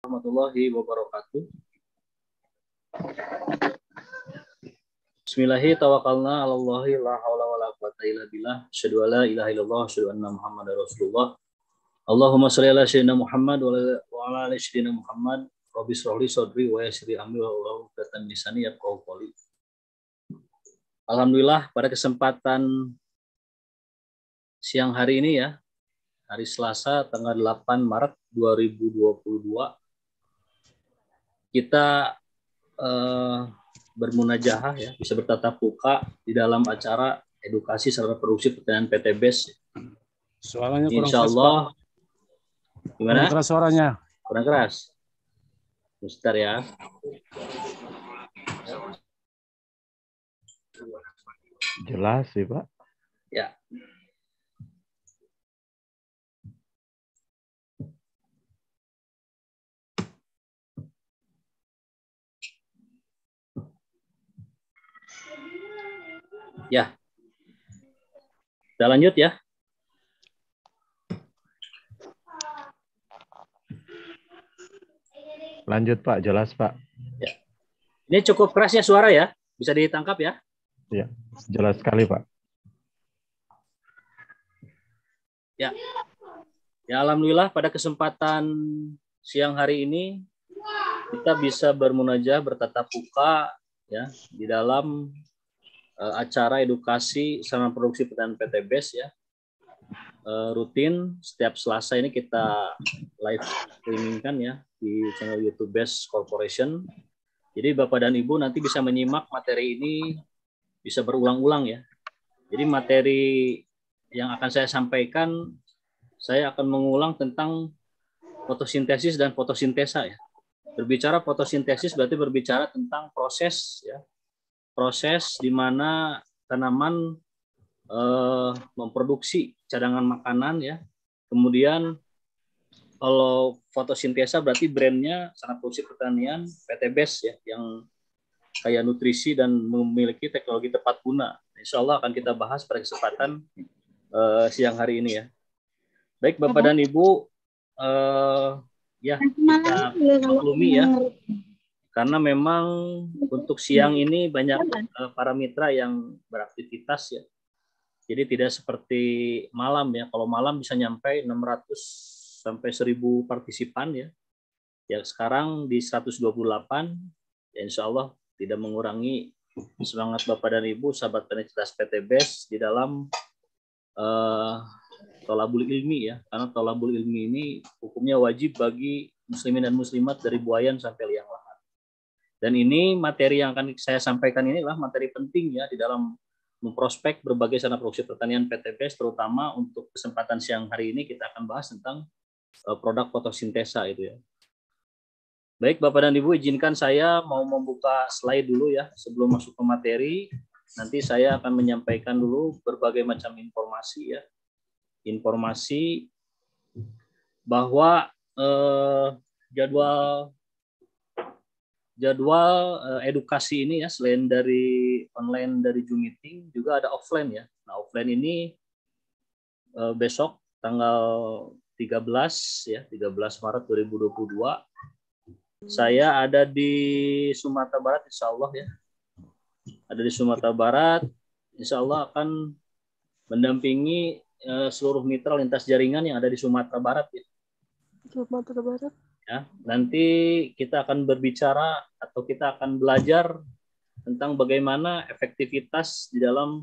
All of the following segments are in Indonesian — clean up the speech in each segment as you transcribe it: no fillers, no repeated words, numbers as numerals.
Warahmatullahi wabarakatuh. Bismillahirrahmanirrahim. Tawakkalna 'alallahi la haula wala quwwata illa billah. Asyhadu an la ilaha illallah, asyhadu anna Muhammadar Rasulullah. Allahumma shalli ala sayyidina Muhammad wa ala ali sayyidina Muhammad. Rabbi shrah li sadri wa yassir li amri wa hlul 'uqdatam min lisani yafqahu qawli. Alhamdulillah pada kesempatan siang hari ini ya, hari Selasa tanggal 8 Maret 2022, kita bermunajahah ya, bisa bertatap muka di dalam acara edukasi sarana produksi pertanian PTBS. Suaranya kurang Insya Allah, keras, gimana? kurang keras suaranya. Kurang keras. Bentar ya. Jelas sih Pak. Ya. Ya. Kita lanjut ya. Lanjut Pak, jelas Pak. Ya. Ini cukup kerasnya suara ya. Bisa ditangkap ya? Ya, jelas sekali Pak. Ya. Ya, alhamdulillah pada kesempatan siang hari ini kita bisa bermunajah, bertatap muka ya di dalam acara edukasi sarana produksi pertanian PTBS ya. Rutin setiap Selasa ini kita live streaming kan ya di channel YouTube Best Corporation. Jadi Bapak dan Ibu nanti bisa menyimak materi ini bisa berulang-ulang ya. Jadi materi yang akan saya sampaikan, saya akan mengulang tentang fotosintesis dan fotosintesa ya. Berbicara fotosintesis berarti berbicara tentang proses ya. Proses di mana tanaman memproduksi cadangan makanan ya. Kemudian kalau fotosintesa berarti brandnya sarana produksi pertanian PTBS ya, yang kaya nutrisi dan memiliki teknologi tepat guna. Insya Allah akan kita bahas pada kesempatan siang hari ini ya. Baik Bapak dan Ibu, ya kita maklumi ya, karena memang untuk siang ini banyak para mitra yang beraktivitas ya. Jadi tidak seperti malam ya. Kalau malam bisa nyampe 600 sampai 1000 partisipan ya. Ya sekarang di 128, ya insya Allah tidak mengurangi semangat Bapak dan Ibu, sahabat Universitas PTBS di dalam tolabul ilmi ya. Karena tolabul ilmi ini hukumnya wajib bagi muslimin dan muslimat dari buayan sampai liang lahat. Dan ini materi yang akan saya sampaikan inilah materi penting ya di dalam memprospek berbagai sarana produksi pertanian PTBS, terutama untuk kesempatan siang hari ini kita akan bahas tentang produk fotosintesa itu ya. Baik Bapak dan Ibu, izinkan saya mau membuka slide dulu ya sebelum masuk ke materi. Nanti saya akan menyampaikan dulu berbagai macam informasi ya. Informasi bahwa jadwal edukasi ini ya, selain dari online dari Zoom meeting juga ada offline ya. Nah, offline ini besok tanggal 13 ya, 13 Maret 2022 saya ada di Sumatera Barat insya Allah ya. Ada di Sumatera Barat, insya Allah akan mendampingi seluruh mitra lintas jaringan yang ada di Sumatera Barat ya. Sumatera Barat. Ya, nanti kita akan berbicara atau kita akan belajar tentang bagaimana efektivitas di dalam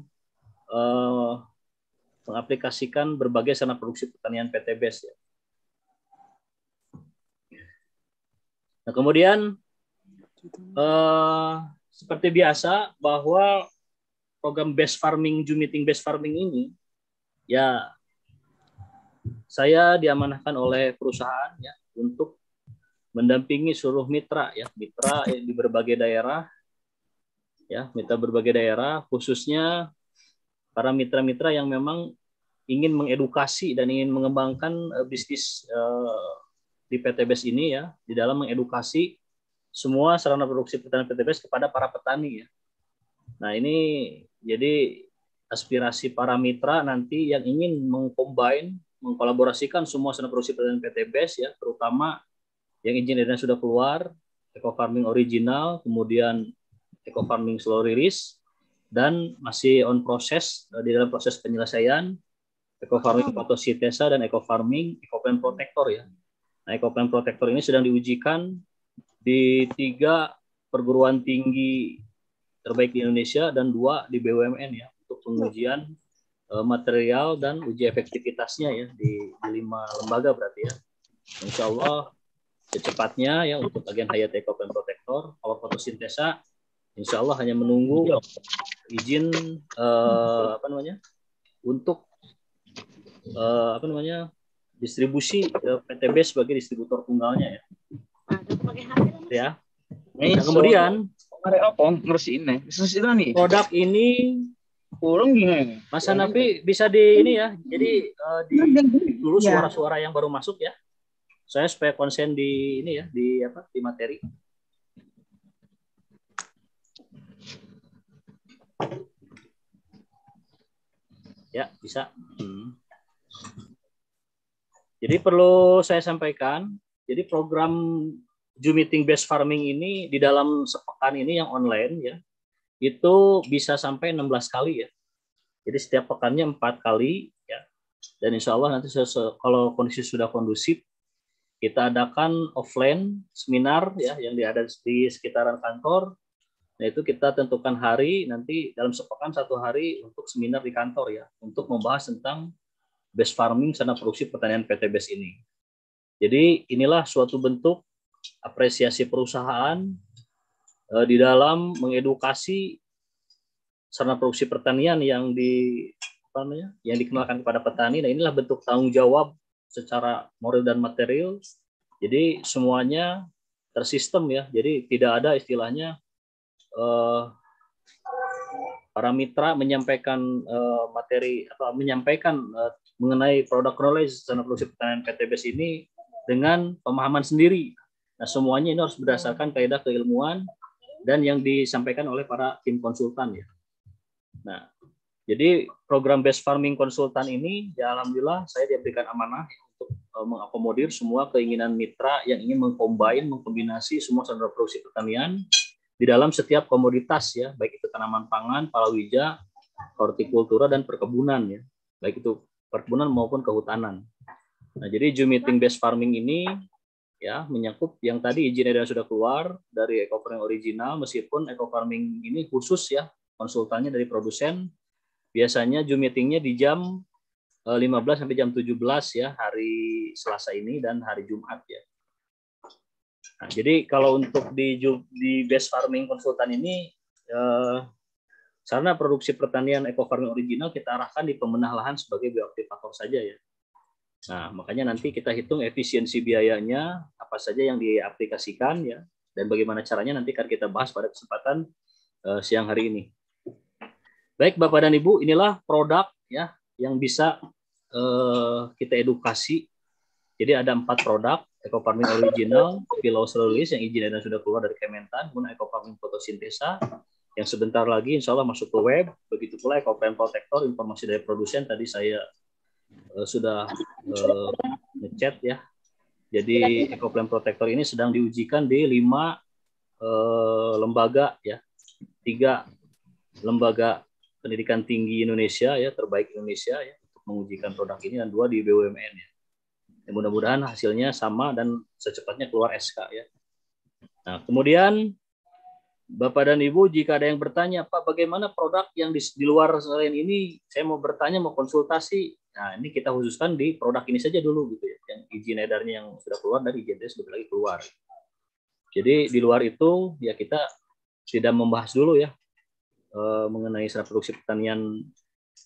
mengaplikasikan berbagai sarana produksi pertanian PTBS ya. Nah, kemudian seperti biasa bahwa program Best Farming, Zoom Meeting Best Farming ini ya saya diamanahkan oleh perusahaan ya untuk mendampingi seluruh mitra ya, mitra di berbagai daerah ya, mitra berbagai daerah, khususnya para mitra-mitra yang memang ingin mengedukasi dan ingin mengembangkan bisnis di PTBS ini ya, di dalam mengedukasi semua sarana produksi pertanian PTBS kepada para petani ya. Nah, ini jadi aspirasi para mitra nanti yang ingin mengcombine, mengkolaborasikan semua sarana produksi pertanian PTBS ya, terutama yang izin edarnya sudah keluar, eco farming original, kemudian eco farming slow release, dan masih on proses, di dalam proses penyelesaian eco farming fotosintesa dan eco farming ecoplant protector ya. Nah, ecoplant protector ini sedang diujikan di 3 perguruan tinggi terbaik di Indonesia dan 2 di BUMN ya, untuk pengujian material dan uji efektivitasnya ya di 5 lembaga berarti ya. Insya Allah secepatnya ya untuk agen Hayat Ecoplant Protector. Kalau fotosintesa insya Allah hanya menunggu izin untuk distribusi PTB sebagai distributor tunggalnya ya. Ya. Nah, kemudian produk ini Mas Hanafi bisa di ini ya. Jadi dulu suara-suara yang baru masuk ya. Saya supaya konsen di ini ya, di materi. Ya, bisa. Jadi perlu saya sampaikan, jadi program Zoom Meeting Based Farming ini di dalam sepekan ini yang online ya, itu bisa sampai 16 kali ya. Jadi setiap pekannya 4 kali ya. Dan insya Allah nanti kalau kondisi sudah kondusif, kita adakan offline seminar ya yang ada di sekitaran kantor. Nah itu kita tentukan hari nanti dalam sepekan 1 hari untuk seminar di kantor ya, untuk membahas tentang base farming sarana produksi pertanian PTBS ini. Jadi inilah suatu bentuk apresiasi perusahaan di dalam mengedukasi sarana produksi pertanian yang dikenalkan kepada petani. Nah inilah bentuk tanggung jawab secara moral dan material. Jadi semuanya tersistem ya. Jadi tidak ada istilahnya para mitra menyampaikan materi atau menyampaikan mengenai produk knowledge sarana produksi pertanian PTBS ini dengan pemahaman sendiri. Nah semuanya ini harus berdasarkan kaidah keilmuan dan yang disampaikan oleh para tim konsultan ya. Nah jadi program Best Farming Konsultan ini ya alhamdulillah saya diberikan amanah untuk mengakomodir semua keinginan mitra yang ingin mengkombinasi semua sarana produksi pertanian di dalam setiap komoditas ya, baik itu tanaman pangan, palawija, hortikultura dan perkebunan ya, baik itu perkebunan maupun kehutanan. Nah, jadi Zoom Meeting Based Farming ini ya menyakup yang tadi izin edar sudah keluar dari eco farming original, meskipun eco farming ini khusus ya, konsultannya dari produsen. Biasanya Zoom meetingnya di jam 15 sampai jam 17 ya, hari Selasa ini dan hari Jumat ya. Nah, jadi kalau untuk di Best Farming Konsultan ini sarana produksi pertanian eco farming original kita arahkan di pemenah lahan sebagai bioaktivator saja ya. Nah, makanya nanti kita hitung efisiensi biayanya apa saja yang diaplikasikan ya, dan bagaimana caranya nanti akan kita bahas pada kesempatan siang hari ini. Baik Bapak dan Ibu, inilah produk ya yang bisa kita edukasi. Jadi ada 4 produk, eco farming original, Pilau Release yang izin dan sudah keluar dari Kementan, kemudian eco farming fotosintesa yang sebentar lagi insya Allah masuk ke web, begitu pula ecoplant protector, informasi dari produsen tadi saya sudah ngechat ya. Jadi ecoplant protector ini sedang diujikan di 5 lembaga ya, 3 lembaga pendidikan tinggi Indonesia ya, terbaik Indonesia ya, untuk mengujikan produk ini, dan 2 di BUMN ya. Mudah-mudahan hasilnya sama dan secepatnya keluar SK ya. Nah, kemudian Bapak dan Ibu, jika ada yang bertanya, Pak, bagaimana produk yang di luar selain ini? Saya mau bertanya, mau konsultasi. Nah, ini kita khususkan di produk ini saja dulu gitu ya. Yang izin edarnya yang sudah keluar dari IJD sebentar lagi keluar. Jadi di luar itu ya kita tidak membahas dulu ya mengenai sarana produksi pertanian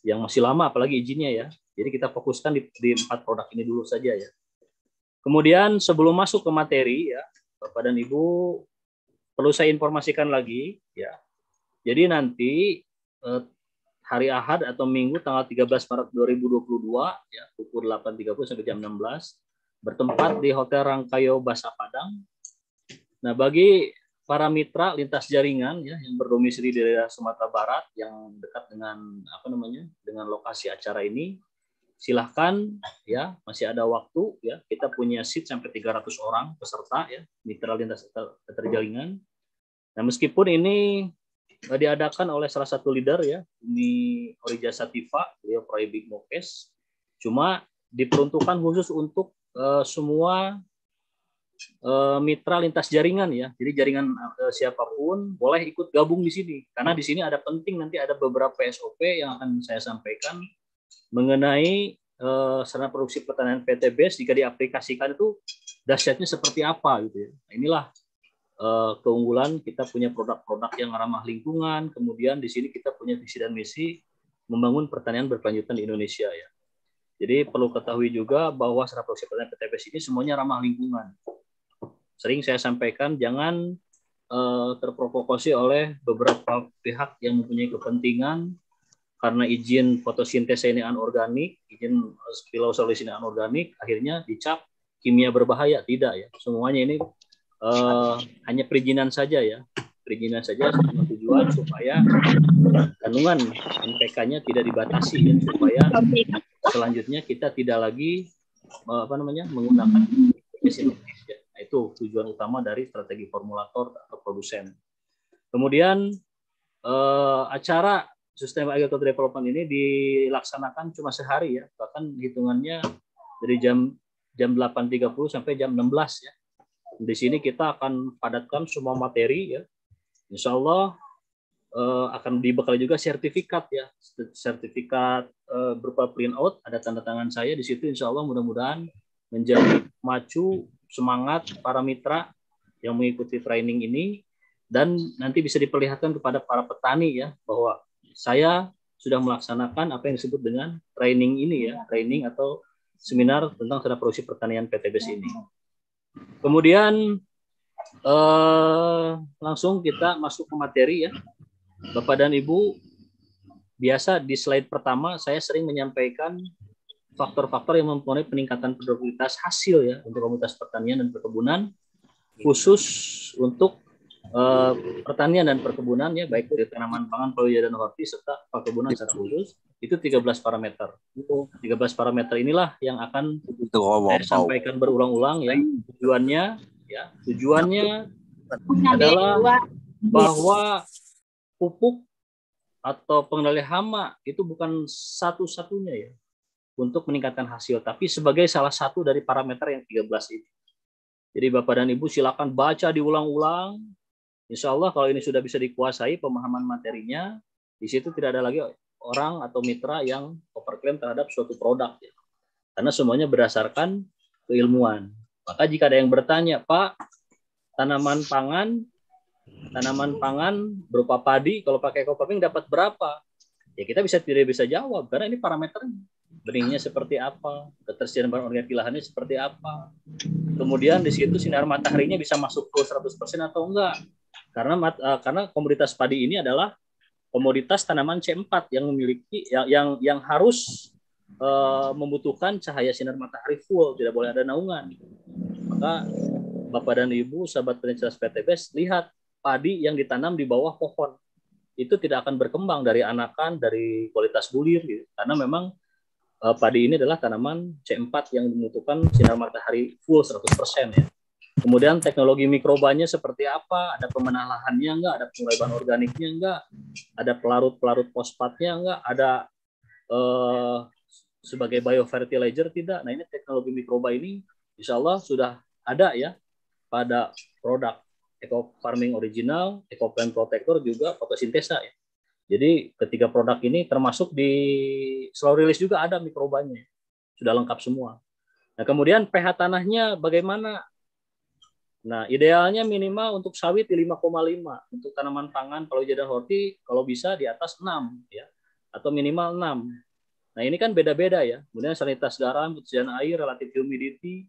yang masih lama, apalagi izinnya ya. Jadi kita fokuskan di 4 produk ini dulu saja ya. Kemudian sebelum masuk ke materi ya, Bapak dan Ibu, perlu saya informasikan lagi ya. Jadi nanti hari Ahad atau Minggu tanggal 13 Maret 2022 ya, pukul 8.30 sampai jam 16 bertempat di Hotel Rangkayo Basa Padang. Nah, bagi para mitra lintas jaringan ya yang berdomisili di daerah Sumatera Barat yang dekat dengan dengan lokasi acara ini, silahkan ya, masih ada waktu ya. Kita punya seat sampai 300 orang peserta ya, mitra lintas keterjaringan. Nah, meskipun ini diadakan oleh salah satu leader ya, Umi Orija Sativa, beliau Proyek Mokes, cuma diperuntukkan khusus untuk semua mitra lintas jaringan ya. Jadi jaringan siapapun boleh ikut gabung di sini. Karena di sini ada penting, nanti ada beberapa SOP yang akan saya sampaikan mengenai sarana produksi pertanian PTBS jika diaplikasikan itu dahsyatnya seperti apa gitu ya. Nah, inilah keunggulan kita punya produk-produk yang ramah lingkungan. Kemudian di sini kita punya visi dan misi membangun pertanian berkelanjutan di Indonesia ya. Jadi perlu ketahui juga bahwa sarana produksi pertanian PTBS ini semuanya ramah lingkungan. Sering saya sampaikan jangan terprovokasi oleh beberapa pihak yang mempunyai kepentingan karena izin fotosintesa ini anorganik, izin spillosaurus ini anorganik, akhirnya dicap kimia berbahaya. Tidak ya, semuanya ini hanya perizinan saja ya, perizinan saja dengan tujuan supaya kandungan NPK-nya tidak dibatasi ya, supaya selanjutnya kita tidak lagi menggunakan sintetis ya. Nah, itu tujuan utama dari strategi formulator atau produsen. Kemudian acara Sustainable Agriculture Development ini dilaksanakan cuma sehari ya, bahkan hitungannya dari jam 8.30 sampai jam 16 ya. Di sini kita akan padatkan semua materi ya. Insya Allah akan dibekali juga sertifikat ya, sertifikat berupa print out, ada tanda tangan saya di situ. Insya Allah mudah-mudahan menjadi macu semangat para mitra yang mengikuti training ini, dan nanti bisa diperlihatkan kepada para petani ya bahwa saya sudah melaksanakan apa yang disebut dengan training ini ya, training atau seminar tentang sarana produksi pertanian PTBS ini. Kemudian langsung kita masuk ke materi ya. Bapak dan Ibu, biasa di slide pertama saya sering menyampaikan faktor-faktor yang mempengaruhi peningkatan produktivitas hasil ya untuk komunitas pertanian dan perkebunan, khusus untuk pertanian dan perkebunan ya, baik dari tanaman pangan, palawija dan horti serta perkebunan secara khusus, itu 13 parameter. 13 parameter inilah yang akan saya sampaikan berulang-ulang ya. Tujuannya adalah bahwa pupuk atau pengendali hama itu bukan satu-satunya ya untuk meningkatkan hasil, tapi sebagai salah satu dari parameter yang 13 ini. Jadi Bapak dan Ibu silakan baca diulang-ulang. Insya Allah kalau ini sudah bisa dikuasai pemahaman materinya, di situ tidak ada lagi orang atau mitra yang overklaim terhadap suatu produk ya. Karena semuanya berdasarkan keilmuan. Maka jika ada yang bertanya, Pak, tanaman pangan berupa padi kalau pakai coppermint dapat berapa? Ya kita tidak bisa jawab karena ini parameternya. Benihnya seperti apa, ketersediaan bahan organik di lahannya seperti apa. Kemudian di situ sinar mataharinya bisa masuk ke 100% atau enggak. Karena komoditas padi ini adalah komoditas tanaman C4 yang memiliki yang harus membutuhkan cahaya sinar matahari full, tidak boleh ada naungan. Maka Bapak dan Ibu, sahabat peneliti PTBS, lihat padi yang ditanam di bawah pohon itu tidak akan berkembang dari anakan, dari kualitas bulir gitu. Karena memang padi ini adalah tanaman C4 yang membutuhkan sinar matahari full 100% ya. Kemudian teknologi mikrobanya seperti apa, ada pemenah lahannya enggak, ada pengurai bahan organiknya enggak, ada pelarut-pelarut fosfatnya enggak, ada sebagai biofertilizer tidak. Nah ini teknologi mikroba ini insya Allah sudah ada ya pada produk Eco Farming Original, Eco Plant Protector juga fotosintesa ya. Jadi ketiga produk ini termasuk di slow release juga ada mikrobanya. Sudah lengkap semua. Nah, kemudian pH tanahnya bagaimana? Nah, idealnya minimal untuk sawit di 5,5. Untuk tanaman pangan, palawija dan horti kalau bisa di atas 6 ya. Atau minimal 6. Nah, ini kan beda-beda ya. Kemudian salinitas garam, ketersediaan air, relative humidity,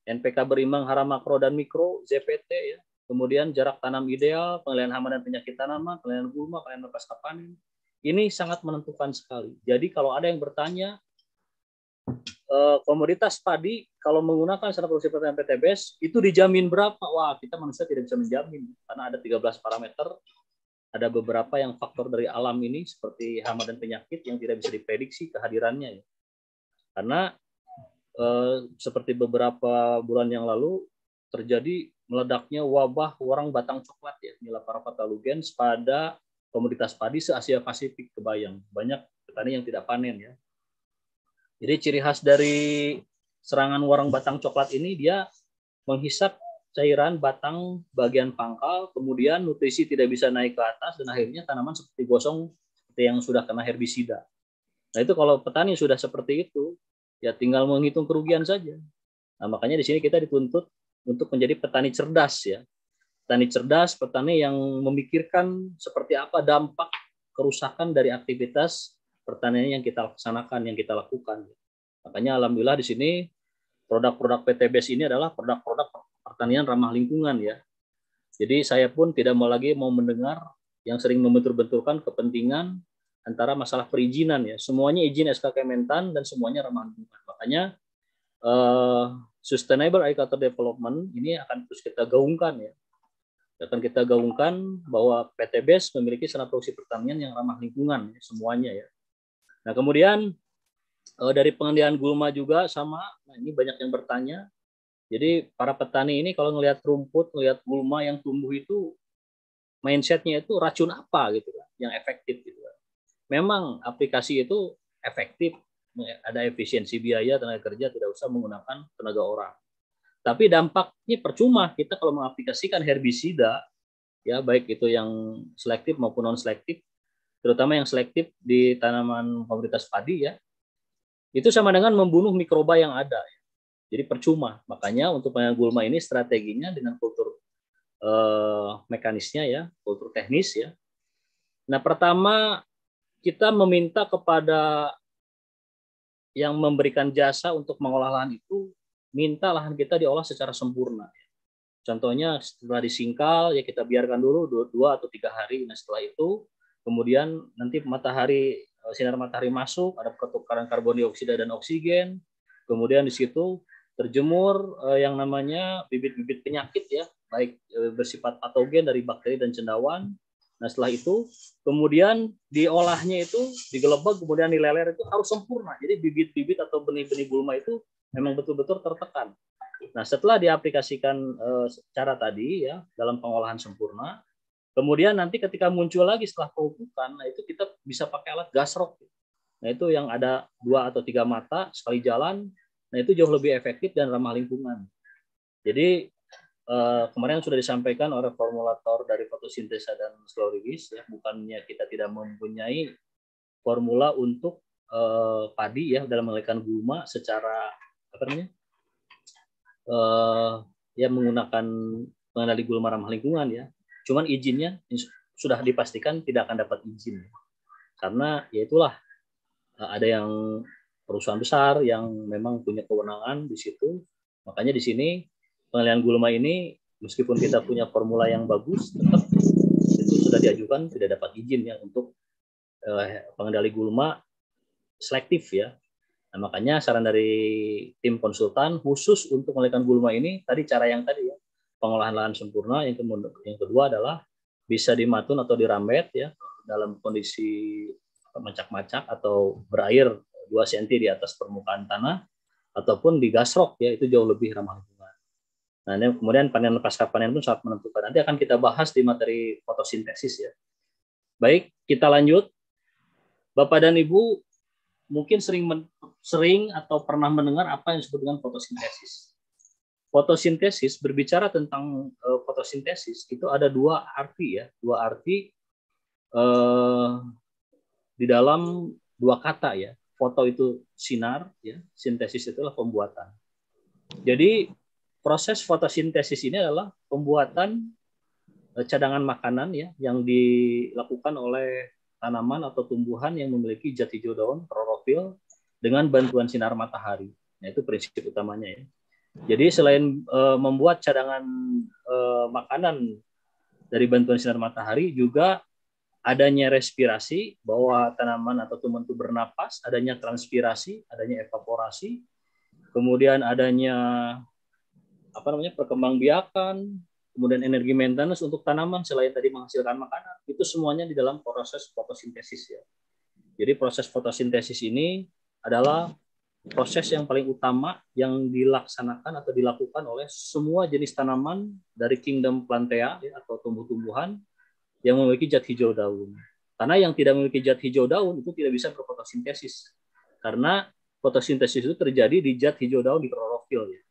NPK berimbang hara makro dan mikro, ZPT ya. Kemudian jarak tanam ideal, pengendalian hama dan penyakit tanaman, pengendalian gulma, pengendalian pasca panen. Ini sangat menentukan sekali. Jadi kalau ada yang bertanya, komoditas padi kalau menggunakan sarana produksi pertanian PTBS itu dijamin berapa? Wah, kita manusia tidak bisa menjamin karena ada 13 parameter. Ada beberapa yang faktor dari alam ini seperti hama dan penyakit yang tidak bisa diprediksi kehadirannya. Ya. Karena seperti beberapa bulan yang lalu terjadi meledaknya wabah warang batang coklat ya, Nilapara patalugens pada komoditas padi se-Asia Pasifik. Kebayang banyak petani yang tidak panen ya. Jadi ciri khas dari serangan warang batang coklat ini, dia menghisap cairan batang bagian pangkal, kemudian nutrisi tidak bisa naik ke atas, dan akhirnya tanaman seperti gosong seperti yang sudah kena herbisida. Nah itu kalau petani sudah seperti itu, ya tinggal menghitung kerugian saja. Nah makanya di sini kita dituntut untuk menjadi petani cerdas ya. Petani cerdas, petani yang memikirkan seperti apa dampak kerusakan dari aktivitas pertanian yang kita laksanakan, yang kita lakukan. Makanya alhamdulillah di sini produk-produk PTBS ini adalah produk-produk pertanian ramah lingkungan ya. Jadi saya pun tidak mau mendengar yang sering membentur-benturkan kepentingan antara masalah perizinan ya. Semuanya izin SK Kementan dan semuanya ramah lingkungan. Makanya Sustainable Agriculture Development ini akan terus kita gaungkan ya. Akan kita gaungkan bahwa PTBS memiliki standar produksi pertanian yang ramah lingkungan ya, semuanya ya. Nah kemudian dari pengendalian gulma juga sama. Nah ini banyak yang bertanya. Jadi para petani ini kalau ngelihat rumput, ngelihat gulma yang tumbuh itu, mindsetnya itu racun apa gitu kan, yang efektif gitu kan. Memang aplikasi itu efektif, ada efisiensi biaya tenaga kerja, tidak usah menggunakan tenaga orang. Tapi dampaknya percuma kita kalau mengaplikasikan herbisida, ya baik itu yang selektif maupun non selektif, terutama yang selektif di tanaman komoditas padi ya, itu sama dengan membunuh mikroba yang ada. Jadi percuma. Makanya untuk pengendalian gulma ini strateginya dengan kultur mekanisnya ya, kultur teknis ya. Nah pertama kita meminta kepada yang memberikan jasa untuk mengolah lahan itu, minta lahan kita diolah secara sempurna. Contohnya setelah disingkal ya kita biarkan dulu 2 atau 3 hari. Nah setelah itu kemudian nanti sinar matahari masuk, ada pertukaran karbon dioksida dan oksigen. Kemudian di situ terjemur yang namanya bibit-bibit penyakit ya, baik bersifat patogen dari bakteri dan cendawan. Nah setelah itu kemudian diolahnya itu digelebak kemudian dileler, itu harus sempurna. Jadi bibit-bibit atau benih-benih gulma itu memang betul-betul tertekan. Nah setelah diaplikasikan cara tadi ya dalam pengolahan sempurna, kemudian nanti ketika muncul lagi setelah pemupukan, nah itu kita bisa pakai alat gasrok. Nah itu yang ada 2 atau 3 mata sekali jalan. Nah itu jauh lebih efektif dan ramah lingkungan. Jadi kemarin sudah disampaikan oleh formulator dari fotosintesa dan sclerosis ya, bukannya kita tidak mempunyai formula untuk padi ya dalam mengendalikan gulma secara apa namanya ya menggunakan pengendali gulma ramah lingkungan ya. Cuman izinnya sudah dipastikan tidak akan dapat izin karena ya itulah ada yang perusahaan besar yang memang punya kewenangan di situ. Makanya di sini pengendalian gulma ini meskipun kita punya formula yang bagus, tetap itu sudah diajukan tidak dapat izin ya untuk pengendali gulma selektif ya. Nah, makanya saran dari tim konsultan khusus untuk mengendalikan gulma ini tadi cara yang tadi ya, pengolahan lahan sempurna. Yang kedua adalah bisa dimatun atau dirambet ya dalam kondisi macak-macak atau berair 2 cm di atas permukaan tanah ataupun digasrok ya, itu jauh lebih ramah lingkungan. Nah, ini kemudian panen pasca panen pun sangat menentukan. Nanti akan kita bahas di materi fotosintesis ya. Baik, kita lanjut. Bapak dan Ibu mungkin sering atau pernah mendengar apa yang disebut dengan fotosintesis. Fotosintesis, berbicara tentang fotosintesis itu ada 2 arti ya, 2 arti di dalam 2 kata ya. Foto itu sinar ya, sintesis itulah pembuatan. Jadi proses fotosintesis ini adalah pembuatan cadangan makanan ya yang dilakukan oleh tanaman atau tumbuhan yang memiliki zat hijau daun klorofil dengan bantuan sinar matahari. Nah, itu prinsip utamanya ya. Jadi selain membuat cadangan makanan dari bantuan sinar matahari, juga adanya respirasi bahwa tanaman atau tumbuhan itu bernapas, adanya transpirasi, adanya evaporasi, kemudian adanya perkembangbiakan, kemudian energi maintenance untuk tanaman selain tadi menghasilkan makanan, itu semuanya di dalam proses fotosintesis ya. Jadi proses fotosintesis ini adalah proses yang paling utama yang dilaksanakan atau dilakukan oleh semua jenis tanaman dari kingdom Plantea ya, atau tumbuh-tumbuhan yang memiliki zat hijau daun. Karena yang tidak memiliki zat hijau daun itu tidak bisa berfotosintesis. Karena fotosintesis itu terjadi di zat hijau daun di klorofil. Ya.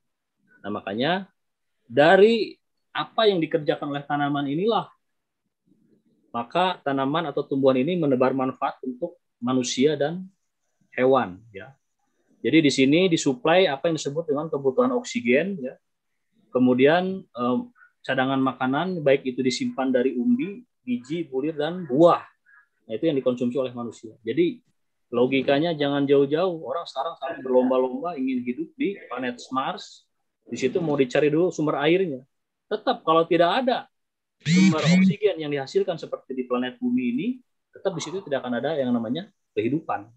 Nah, makanya dari apa yang dikerjakan oleh tanaman inilah, maka tanaman atau tumbuhan ini menebar manfaat untuk manusia dan hewan. Ya. Jadi di sini disuplai apa yang disebut dengan kebutuhan oksigen. Ya. Kemudian cadangan makanan, baik itu disimpan dari umbi, biji, bulir, dan buah. Nah, itu yang dikonsumsi oleh manusia. Jadi logikanya jangan jauh-jauh. Orang sekarang sangat berlomba-lomba ingin hidup di planet Mars. Di situ mau dicari dulu sumber airnya. Tetap kalau tidak ada sumber oksigen yang dihasilkan seperti di planet bumi ini, tetap di situ tidak akan ada yang namanya kehidupan.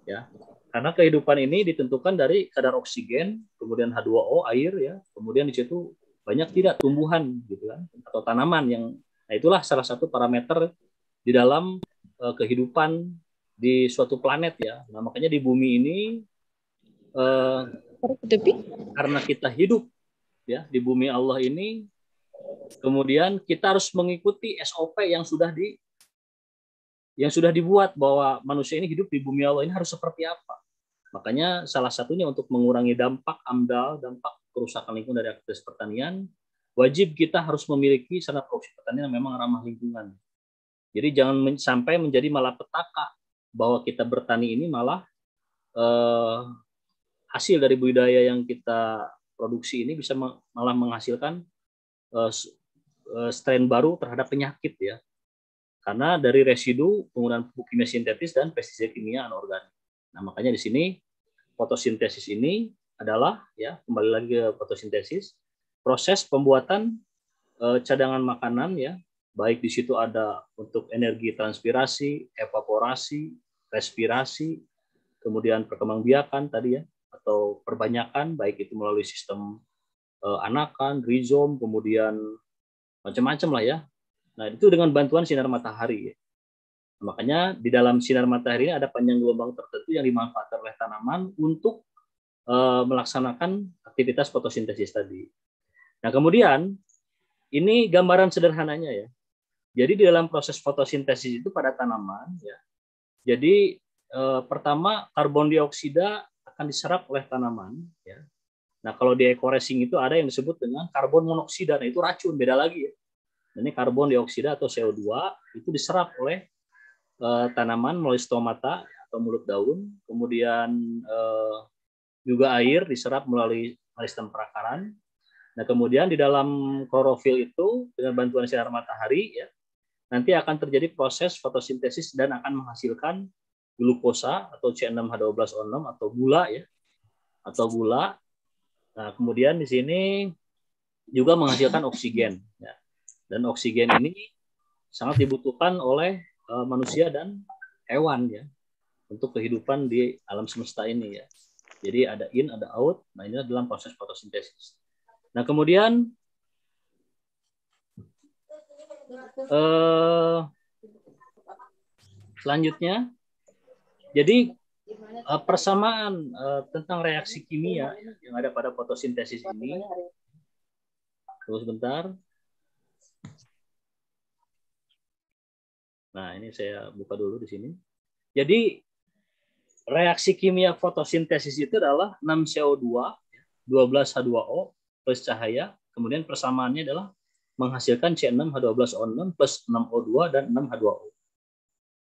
Ya. Karena kehidupan ini ditentukan dari kadar oksigen, kemudian H2O, air, ya, kemudian di situ banyak tidak tumbuhan, gitu kan, atau tanaman yang, nah itulah salah satu parameter di dalam kehidupan di suatu planet ya. Nah makanya di bumi ini karena kita hidup ya di bumi Allah ini, kemudian kita harus mengikuti SOP yang sudah dibuat bahwa manusia ini hidup di bumi Allah ini harus seperti apa. Makanya salah satunya untuk mengurangi dampak AMDAL, dampak kerusakan lingkungan dari aktivitas pertanian, wajib kita harus memiliki sarana produksi pertanian yang memang ramah lingkungan. Jadi jangan sampai menjadi malapetaka bahwa kita bertani ini malah hasil dari budidaya yang kita produksi ini bisa malah menghasilkan strain baru terhadap penyakit ya. Karena dari residu penggunaan pupuk kimia sintetis dan pestisida kimia anorganik. Nah, makanya di sini fotosintesis ini adalah ya kembali lagi ke fotosintesis, proses pembuatan cadangan makanan ya, baik di situ ada untuk energi transpirasi, evaporasi, respirasi, kemudian perkembangbiakan tadi ya, atau perbanyakan baik itu melalui sistem anakan, rizom, kemudian macam-macam lah ya. Nah, itu dengan bantuan sinar matahari ya. Makanya di dalam sinar matahari ini ada panjang gelombang tertentu yang dimanfaatkan oleh tanaman untuk melaksanakan aktivitas fotosintesis tadi. Nah, kemudian ini gambaran sederhananya ya. Jadi di dalam proses fotosintesis itu pada tanaman ya. Jadi pertama karbon dioksida akan diserap oleh tanaman ya. Nah, kalau di eco-racing itu ada yang disebut dengan karbon monoksida. Nah, itu racun, beda lagi ya. Ini karbon dioksida atau CO2 itu diserap oleh tanaman melalui stomata atau mulut daun, kemudian juga air diserap melalui sistem perakaran. Nah, kemudian di dalam klorofil itu dengan bantuan sinar matahari ya, nanti akan terjadi proses fotosintesis dan akan menghasilkan glukosa atau C6H12O6 atau gula ya, atau gula. Nah, kemudian di sini juga menghasilkan oksigen ya. Dan oksigen ini sangat dibutuhkan oleh manusia dan hewan ya untuk kehidupan di alam semesta ini ya. Jadi ada in, ada out. Nah, ini dalam proses fotosintesis. Nah, kemudian selanjutnya, jadi persamaan tentang reaksi kimia yang ada pada fotosintesis ini. Tunggu sebentar. Nah, ini saya buka dulu di sini. Jadi reaksi kimia fotosintesis itu adalah 6CO2, 12H2O plus cahaya, kemudian persamaannya adalah menghasilkan C6H12O6 plus 6O2 dan 6H2O.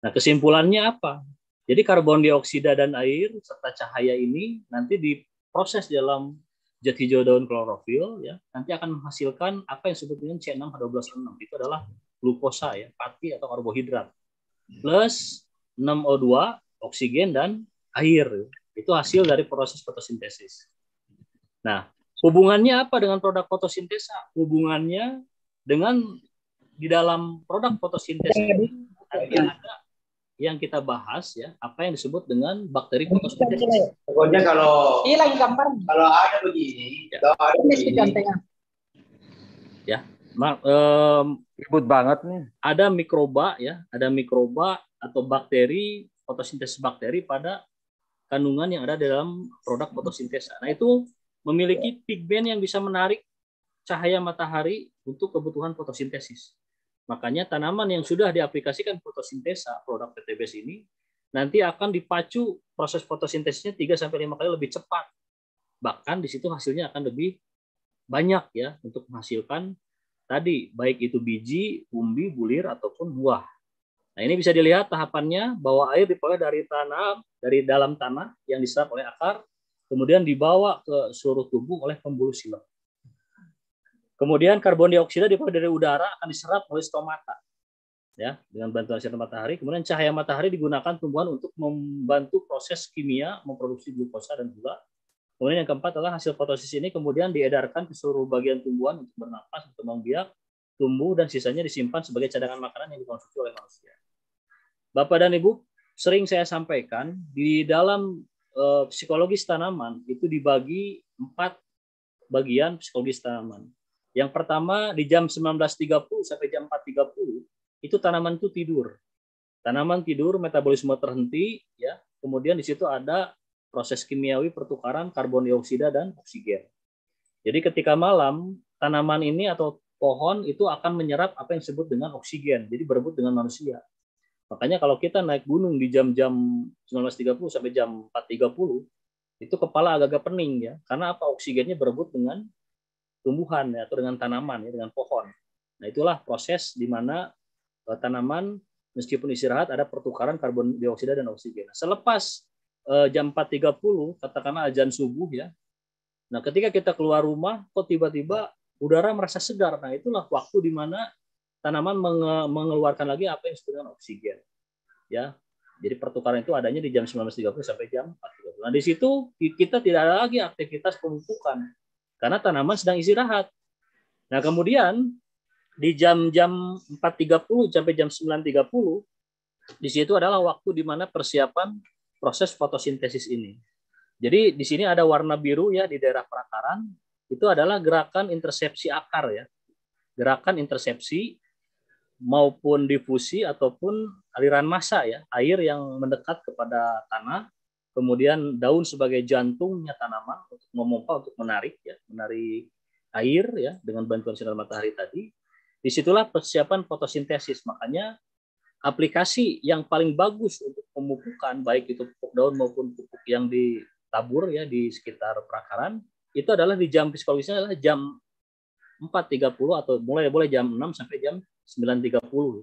Nah, kesimpulannya apa? Jadi karbon dioksida dan air serta cahaya ini nanti diproses dalam zat hijau daun klorofil ya, nanti akan menghasilkan apa yang disebut dengan C6H12O6. Itu adalah glukosa ya, pati atau karbohidrat. Plus 6O2, oksigen dan air. Itu hasil dari proses fotosintesis. Nah, hubungannya apa dengan produk fotosintesa? Hubungannya dengan di dalam produk fotosintesis nanti ada yang kita bahas ya, apa yang disebut dengan bakteri fotosintesis. Pokoknya kalau ada begini, ya. kalau ada begini. Ya, ribut banget nih. Ada mikroba ya, ada mikroba atau bakteri, fotosintesis bakteri pada kandungan yang ada dalam produk fotosintesa. Nah, itu memiliki pigmen yang bisa menarik cahaya matahari untuk kebutuhan fotosintesis. Makanya tanaman yang sudah diaplikasikan fotosintesa, produk PTBS ini, nanti akan dipacu proses fotosintesisnya 3-5 kali lebih cepat. Bahkan di situ hasilnya akan lebih banyak ya untuk menghasilkan tadi, baik itu biji, umbi, bulir, ataupun buah. Nah, ini bisa dilihat tahapannya bahwa air diperoleh dari dalam tanah yang diserap oleh akar, kemudian dibawa ke seluruh tubuh oleh pembuluh silem. Kemudian karbon dioksida diperoleh dari udara akan diserap oleh stomata, ya, dengan bantuan sinar matahari. Kemudian cahaya matahari digunakan tumbuhan untuk membantu proses kimia memproduksi glukosa dan gula. Kemudian yang keempat adalah hasil fotosintesis ini kemudian diedarkan ke seluruh bagian tumbuhan untuk bernapas, untuk berkembang biak, tumbuh, dan sisanya disimpan sebagai cadangan makanan yang dikonsumsi oleh manusia. Bapak dan Ibu, sering saya sampaikan di dalam psikologis tanaman itu dibagi 4 bagian psikologis tanaman. Yang pertama di jam 19.30 sampai jam 4.30 itu tanaman itu tidur. Tanaman tidur, metabolisme terhenti, ya. Kemudian di situ ada proses kimiawi pertukaran karbon dioksida dan oksigen. Jadi ketika malam, tanaman ini atau pohon itu akan menyerap apa yang disebut dengan oksigen. Jadi berebut dengan manusia. Makanya kalau kita naik gunung di jam-jam 19.30 sampai jam 4.30, itu kepala agak-agak pening ya. Karena apa? Oksigennya berebut dengan tumbuhan ya, atau dengan tanaman ya, dengan pohon. Nah, itulah proses di mana tanaman meskipun istirahat ada pertukaran karbon dioksida dan oksigen. Selepas jam 4.30 katakanlah azan subuh ya. Nah, ketika kita keluar rumah kok tiba-tiba udara merasa segar. Nah, itulah waktu di mana tanaman mengeluarkan lagi apa yang disebut dengan oksigen. Ya. Jadi pertukaran itu adanya di jam 19.30 sampai jam 4.30. Nah, di situ kita tidak ada lagi aktivitas pemupukan karena tanaman sedang istirahat. Nah, kemudian di jam-jam 4.30 sampai jam 9.30 di situ adalah waktu di mana persiapan proses fotosintesis ini. Jadi di sini ada warna biru ya di daerah perakaran, itu adalah gerakan intersepsi akar ya. Gerakan intersepsi maupun difusi ataupun aliran massa ya, air yang mendekat kepada tanah, kemudian daun sebagai jantungnya tanaman untuk memompa, untuk menarik ya, menarik air ya dengan bantuan sinar matahari tadi. Disitulah persiapan fotosintesis. Makanya aplikasi yang paling bagus untuk pemupukan baik itu pupuk daun maupun pupuk yang ditabur ya di sekitar perakaran itu adalah di jam psikologisnya adalah jam 4.30 atau boleh jam 6 sampai jam 9.30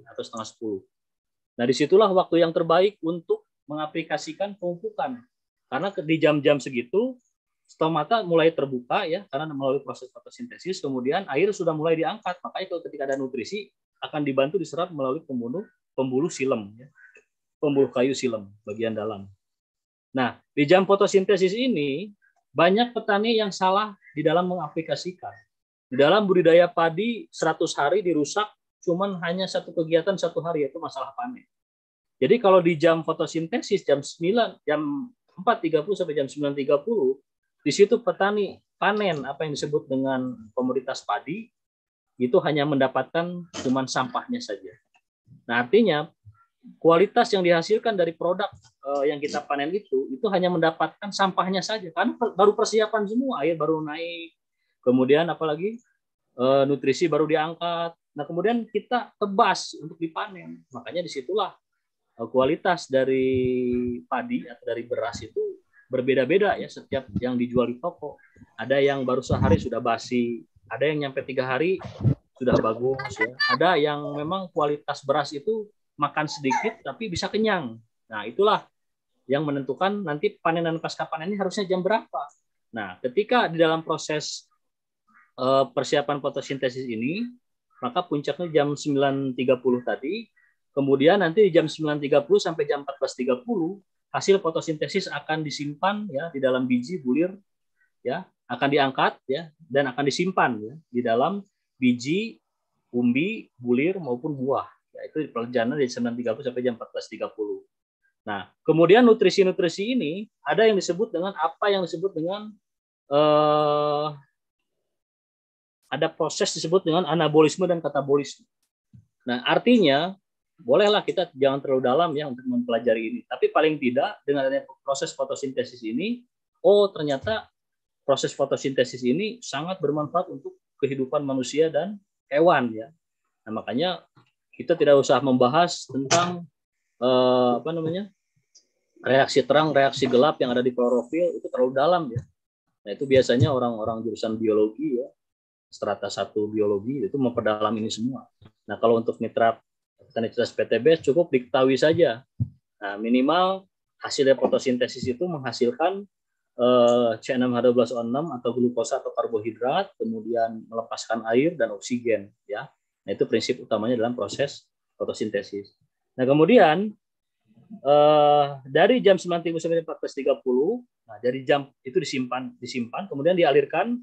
atau setengah 10. Nah, disitulah waktu yang terbaik untuk mengaplikasikan pemupukan. Karena di jam-jam segitu stomata mulai terbuka ya karena melalui proses fotosintesis, kemudian air sudah mulai diangkat. Makanya kalau ketika ada nutrisi akan dibantu diserap melalui pembuluh silem ya. Pembuluh kayu silem bagian dalam. Nah, di jam fotosintesis ini banyak petani yang salah di dalam mengaplikasikan. Di dalam budidaya padi 100 hari dirusak cuman hanya satu kegiatan 1 hari, yaitu masalah panen. Jadi kalau di jam fotosintesis jam 4.30 sampai jam 9.30 di situ petani panen apa yang disebut dengan komoditas padi itu hanya mendapatkan cuman sampahnya saja. Nah, artinya kualitas yang dihasilkan dari produk yang kita panen itu hanya mendapatkan sampahnya saja karena baru persiapan semua, air baru naik, kemudian apalagi nutrisi baru diangkat. Nah, kemudian kita tebas untuk dipanen. Makanya disitulah kualitas dari padi atau dari beras itu berbeda-beda ya setiap yang dijual di toko. Ada yang baru sehari sudah basi, ada yang nyampe 3 hari sudah bagus ya. Ada yang memang kualitas beras itu makan sedikit tapi bisa kenyang. Nah, itulah yang menentukan nanti panenan pasca panen ini harusnya jam berapa. Nah, ketika di dalam proses persiapan fotosintesis ini, maka puncaknya jam 9.30 tadi, kemudian nanti di jam 9.30 sampai jam 14.30 hasil fotosintesis akan disimpan ya di dalam biji bulir ya, akan diangkat ya dan akan disimpan ya di dalam biji, umbi, bulir maupun buah. Ya, itu perjalanan dari 9.30 sampai jam 14.30. Nah, kemudian nutrisi-nutrisi ini ada yang disebut dengan apa yang disebut dengan ada proses disebut dengan anabolisme dan katabolisme. Nah, artinya bolehlah kita jangan terlalu dalam ya untuk mempelajari ini. Tapi paling tidak dengan adanya proses fotosintesis ini, oh ternyata proses fotosintesis ini sangat bermanfaat untuk kehidupan manusia dan hewan ya. Nah, makanya kita tidak usah membahas tentang reaksi terang, reaksi gelap yang ada di klorofil itu terlalu dalam ya. Nah, itu biasanya orang-orang jurusan biologi ya, strata 1 biologi itu memperdalam ini semua. Nah, kalau untuk mitra petanitas PTBS cukup diketahui saja. Nah, minimal hasil dari fotosintesis itu menghasilkan C6H12O6 atau glukosa atau karbohidrat, kemudian melepaskan air dan oksigen ya. Nah, itu prinsip utamanya dalam proses fotosintesis. Nah, kemudian dari jam 9.30 sampai 14.30, nah dari jam itu disimpan, kemudian dialirkan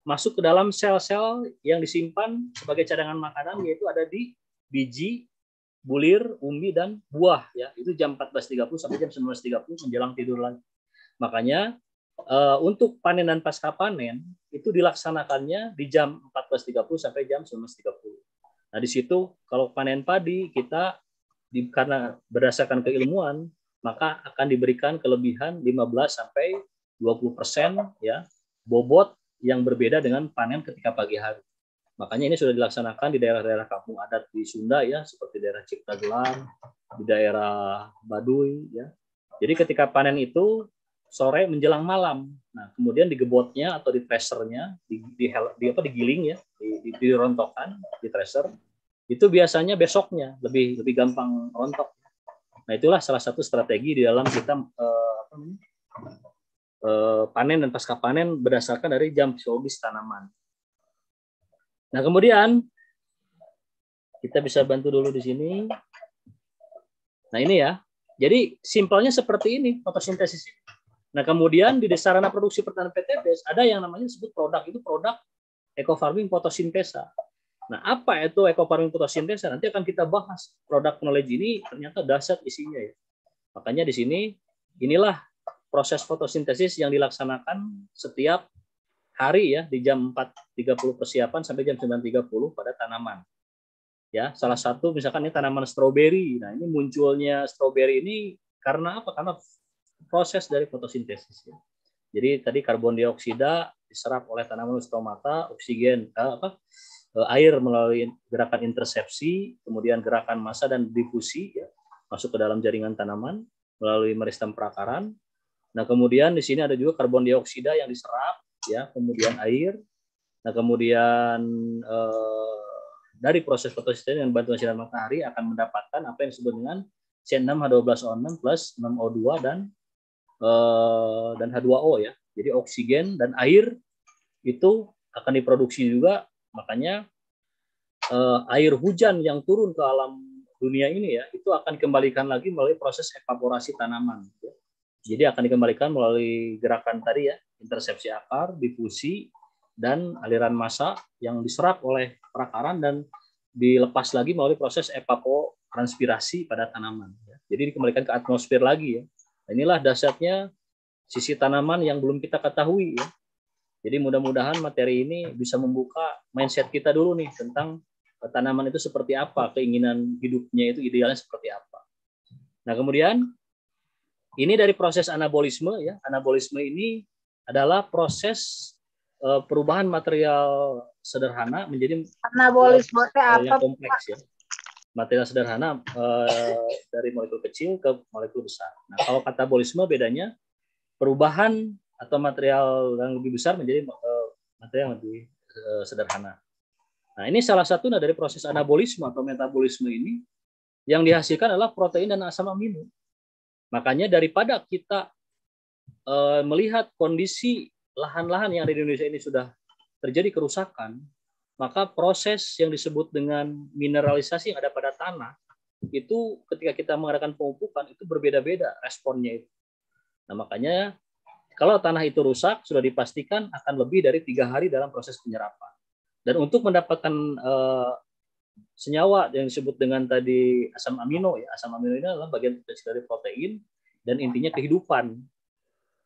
masuk ke dalam sel-sel yang disimpan sebagai cadangan makanan, yaitu ada di biji, bulir, umbi, dan buah ya. Itu jam 14.30 sampai jam 19.30 menjelang tidur lagi. Makanya untuk panen dan pasca panen itu dilaksanakannya di jam 14.30 sampai jam 19.30. Nah, di situ kalau panen padi kita karena berdasarkan keilmuan maka akan diberikan kelebihan 15 sampai 20% ya bobot yang berbeda dengan panen ketika pagi hari. Makanya ini sudah dilaksanakan di daerah-daerah kampung adat di Sunda ya, seperti daerah Cipta Gelar, di daerah Baduy ya. Jadi ketika panen itu sore menjelang malam. Nah, kemudian digebotnya atau di threshernya, digiling ya, dirontokkan di thresher. Itu biasanya besoknya lebih gampang rontok. Nah, itulah salah satu strategi di dalam kita panen dan pasca panen berdasarkan dari jam fisiologis tanaman. Nah, kemudian kita bisa bantu dulu di sini. Nah, ini ya. Jadi simpelnya seperti ini fotosintesis ini. Nah, kemudian di sarana produksi pertanian PTBS ada yang namanya disebut produk, itu produk eco-farming fotosintesa. Nah, apa itu eco-farming fotosintesa? Nanti akan kita bahas. Produk knowledge ini ternyata dahsyat isinya ya. Makanya di sini inilah proses fotosintesis yang dilaksanakan setiap hari ya di jam 4.30 persiapan sampai jam 9.30 pada tanaman. Ya, salah satu misalkan ini tanaman stroberi. Nah, ini munculnya stroberi ini karena apa? Karena proses dari fotosintesis ya. Jadi tadi karbon dioksida diserap oleh tanaman stomata, oksigen air melalui gerakan intersepsi, kemudian gerakan massa dan difusi ya, masuk ke dalam jaringan tanaman melalui meristem perakaran. Nah, kemudian di sini ada juga karbon dioksida yang diserap ya, kemudian air. Nah, kemudian dari proses fotosintesis dengan bantuan sinar matahari akan mendapatkan apa yang disebut dengan C6H12O6 plus 6O2 dan H2O ya. Jadi oksigen dan air itu akan diproduksi juga. Makanya air hujan yang turun ke alam dunia ini ya, itu akan dikembalikan lagi melalui proses evaporasi tanaman. Ya. Jadi akan dikembalikan melalui gerakan tadi ya, intersepsi akar, difusi, dan aliran massa yang diserap oleh perakaran dan dilepas lagi melalui proses evapotranspirasi pada tanaman. Ya. Jadi dikembalikan ke atmosfer lagi ya. Nah, inilah dahsyatnya sisi tanaman yang belum kita ketahui ya. Jadi mudah-mudahan materi ini bisa membuka mindset kita dulu nih tentang tanaman itu seperti apa, keinginan hidupnya itu idealnya seperti apa. Nah, kemudian ini dari proses anabolisme ya. Anabolisme ini adalah proses perubahan material sederhana menjadi anabolisme yang kompleks ya. Material sederhana dari molekul kecil ke molekul besar. Nah, kalau katabolisme bedanya perubahan atau material yang lebih besar menjadi material yang lebih sederhana. Nah, ini salah satu dari proses anabolisme atau metabolisme ini yang dihasilkan adalah protein dan asam amino. Makanya daripada kita melihat kondisi lahan-lahan yang ada di Indonesia ini sudah terjadi kerusakan, maka proses yang disebut dengan mineralisasi yang ada pada tanah itu ketika kita mengadakan pemupukan itu berbeda-beda responnya itu. Nah, makanya kalau tanah itu rusak sudah dipastikan akan lebih dari 3 hari dalam proses penyerapan. Dan untuk mendapatkan senyawa yang disebut dengan tadi asam amino ya, asam amino ini adalah bagian dari protein dan intinya kehidupan.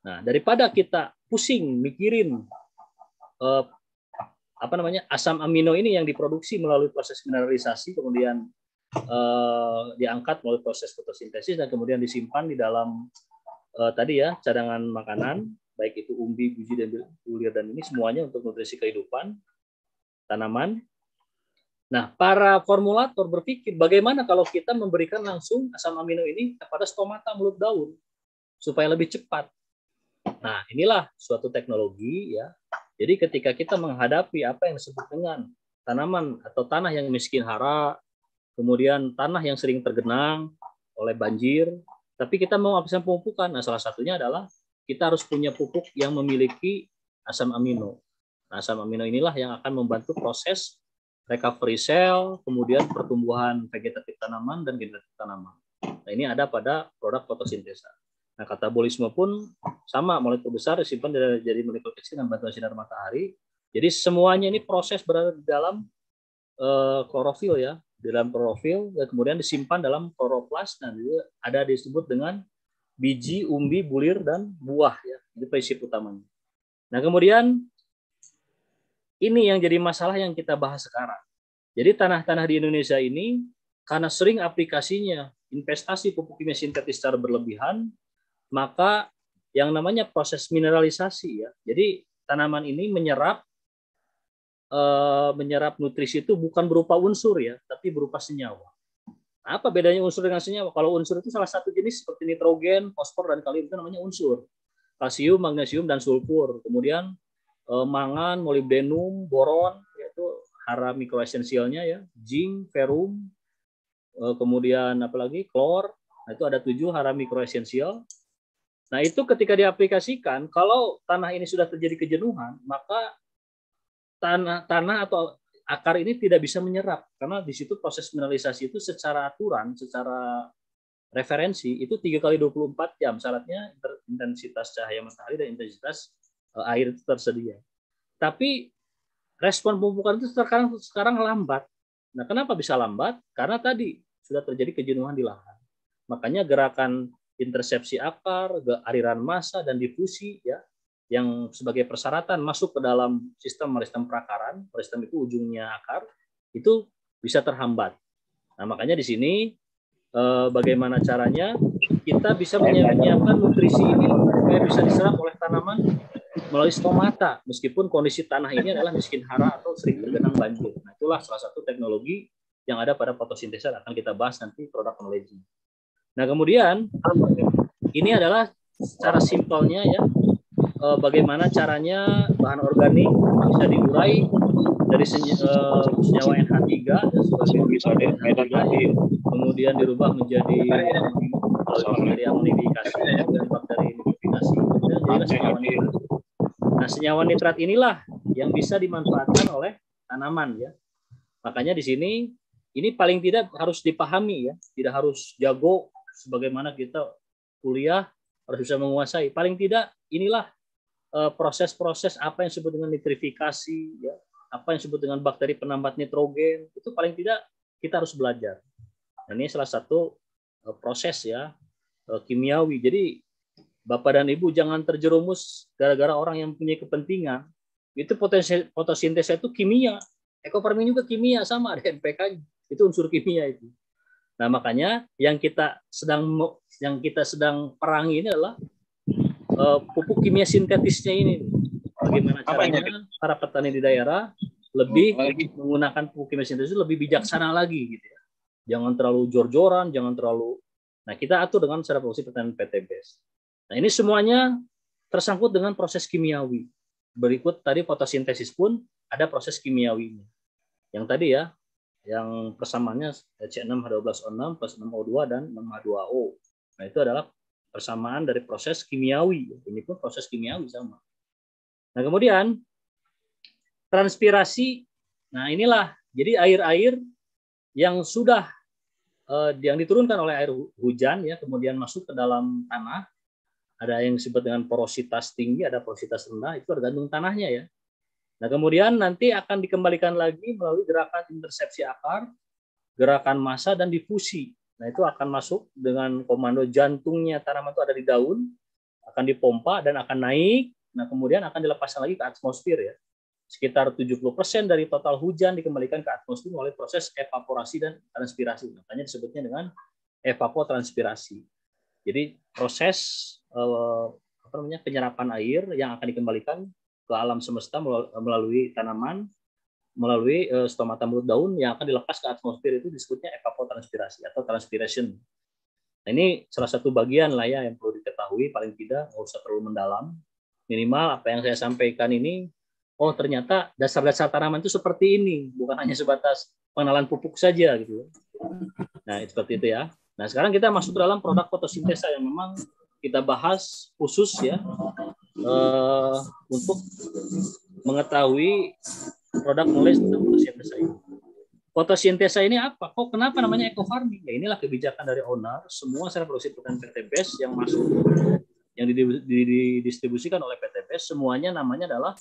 Nah, daripada kita pusing mikirin asam amino ini yang diproduksi melalui proses mineralisasi kemudian diangkat melalui proses fotosintesis dan kemudian disimpan di dalam tadi ya cadangan makanan, baik itu umbi, biji dan bulir dan ini semuanya untuk nutrisi kehidupan tanaman. Nah, para formulator berpikir bagaimana kalau kita memberikan langsung asam amino ini kepada stomata mulut daun supaya lebih cepat. Nah, inilah suatu teknologi ya. Jadi ketika kita menghadapi apa yang disebut dengan tanaman atau tanah yang miskin hara, kemudian tanah yang sering tergenang oleh banjir, tapi kita mau melakukan pemupukan. Nah, salah satunya adalah kita harus punya pupuk yang memiliki asam amino. Nah, asam amino inilah yang akan membantu proses recovery sel, kemudian pertumbuhan vegetatif tanaman dan generatif tanaman. Nah, ini ada pada produk fotosintesa. Nah, katabolisme pun sama, molekul besar disimpan jadi molekul kecil dengan bantuan sinar matahari. Jadi semuanya ini proses berada di dalam klorofil ya, di dalam klorofil dan kemudian disimpan dalam kloroplas dan juga ada disebut dengan biji, umbi, bulir dan buah ya. Ini prinsip utamanya. Nah, kemudian ini yang jadi masalah yang kita bahas sekarang. Jadi tanah-tanah di Indonesia ini karena sering aplikasinya investasi pupuk kimia sintetis secara berlebihan, maka yang namanya proses mineralisasi ya. Jadi tanaman ini menyerap nutrisi itu bukan berupa unsur ya, tapi berupa senyawa. Apa bedanya unsur dengan senyawa? Kalau unsur itu salah satu jenis seperti nitrogen, fosfor dan kalium itu namanya unsur. Kalsium, magnesium dan sulfur. Kemudian mangan, molibdenum, boron yaitu hara mikroesensialnya ya, zinc, ferum, kemudian apalagi klor. Nah, itu ada 7 hara mikroesensial. Nah, itu ketika diaplikasikan, kalau tanah ini sudah terjadi kejenuhan, maka tanah atau akar ini tidak bisa menyerap karena di situ proses mineralisasi itu secara aturan, secara referensi itu 3 kali 24 jam. Syaratnya intensitas cahaya matahari dan intensitas air itu tersedia. Tapi respon pemupukan itu sekarang lambat. Nah, kenapa bisa lambat? Karena tadi sudah terjadi kejenuhan di lahan. Makanya gerakan intersepsi akar, aliran massa dan difusi ya yang sebagai persyaratan masuk ke dalam sistem meristem perakaran, meristem itu ujungnya akar, itu bisa terhambat. Nah, makanya di sini bagaimana caranya kita bisa menyiapkan nutrisi ini supaya bisa diserap oleh tanaman melalui stomata, meskipun kondisi tanah ini adalah miskin hara atau sering tergenang banjir. Nah, itulah salah satu teknologi yang ada pada fotosintesa, akan kita bahas nanti produk knowledge. Nah, kemudian ini adalah secara simpelnya ya, bagaimana caranya bahan organik bisa diurai dari senyawa NH3 ya, sebagai bakteri, kemudian dirubah menjadi amonifikasi, bakteri nitrifikasi, kemudian jadi senyawa nitrat. Nah, senyawa nitrat inilah yang bisa dimanfaatkan oleh tanaman ya. Makanya di sini ini paling tidak harus dipahami ya, tidak harus jago sebagaimana kita kuliah harus bisa menguasai. Paling tidak inilah proses-proses apa yang disebut dengan nitrifikasi, ya, apa yang disebut dengan bakteri penambat nitrogen, itu paling tidak kita harus belajar. Nah, ini salah satu proses ya kimiawi. Jadi Bapak dan Ibu jangan terjerumus gara-gara orang yang punya kepentingan. Itu potensi fotosintesa itu kimia, ekofarming juga kimia sama ada NPK, itu unsur kimia itu. Nah, makanya yang kita sedang perangi ini adalah pupuk kimia sintetisnya ini. Bagaimana caranya para petani di daerah lebih menggunakan pupuk kimia sintetis lebih bijaksana lagi gitu ya. Jangan terlalu jor-joran, jangan terlalu. Nah, kita atur dengan cara produksi pertanian PTBS. Nah, ini semuanya tersangkut dengan proses kimiawi. Berikut tadi fotosintesis pun ada proses kimiawinya. Yang tadi ya, yang persamaannya C6H12O6 plus 6O2 dan 6H2O. Nah, itu adalah persamaan dari proses kimiawi. Ini pun proses kimiawi sama. Nah, kemudian transpirasi. Nah, inilah jadi air-air yang sudah yang diturunkan oleh air hujan ya, kemudian masuk ke dalam tanah. Ada yang disebut dengan porositas tinggi, ada porositas rendah, itu tergantung tanahnya ya. Nah, kemudian nanti akan dikembalikan lagi melalui gerakan intersepsi akar, gerakan massa dan difusi. Nah, itu akan masuk dengan komando jantungnya tanaman itu ada di daun, akan dipompa dan akan naik. Nah, kemudian akan dilepaskan lagi ke atmosfer ya. sekitar 70% dari total hujan dikembalikan ke atmosfer melalui proses evaporasi dan transpirasi. Makanya disebutnya dengan evapotranspirasi. Jadi proses penyerapan air yang akan dikembalikan ke alam semesta melalui tanaman, melalui stomata mulut daun yang akan dilepas ke atmosfer, itu disebutnya evapotranspirasi atau transpiration. Nah, ini salah satu bagian lah ya yang perlu diketahui, paling tidak nggak usah terlalu mendalam. Minimal apa yang saya sampaikan ini, oh ternyata dasar-dasar tanaman itu seperti ini, bukan hanya sebatas pengenalan pupuk saja gitu. Nah, seperti itu ya. Nah, sekarang kita masuk dalam produk fotosintesa yang memang kita bahas khusus ya untuk mengetahui produk knowledge tentang fotosintesa ini. Fotosintesa ini apa? Kok kenapa namanya eco farming? Ya inilah kebijakan dari owner, semua sentra produksi pertanian PTBS yang masuk, yang didistribusikan oleh PTBS, semuanya namanya adalah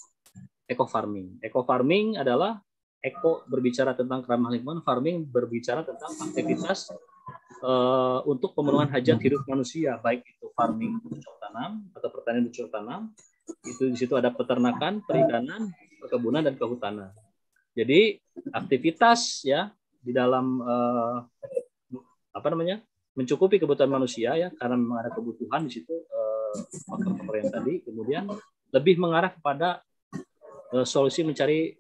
eco farming. Eco farming adalah eco berbicara tentang keramah lingkungan, farming berbicara tentang aktivitas untuk pemenuhan hajat hidup manusia, baik itu farming bercocok tanam atau pertanian bercocok tanam. Itu di situ ada peternakan, perikanan, perkebunan dan kehutanan. Jadi aktivitas ya di dalam mencukupi kebutuhan manusia ya, karena memang ada kebutuhan di situ faktor yang tadi, kemudian lebih mengarah kepada solusi mencari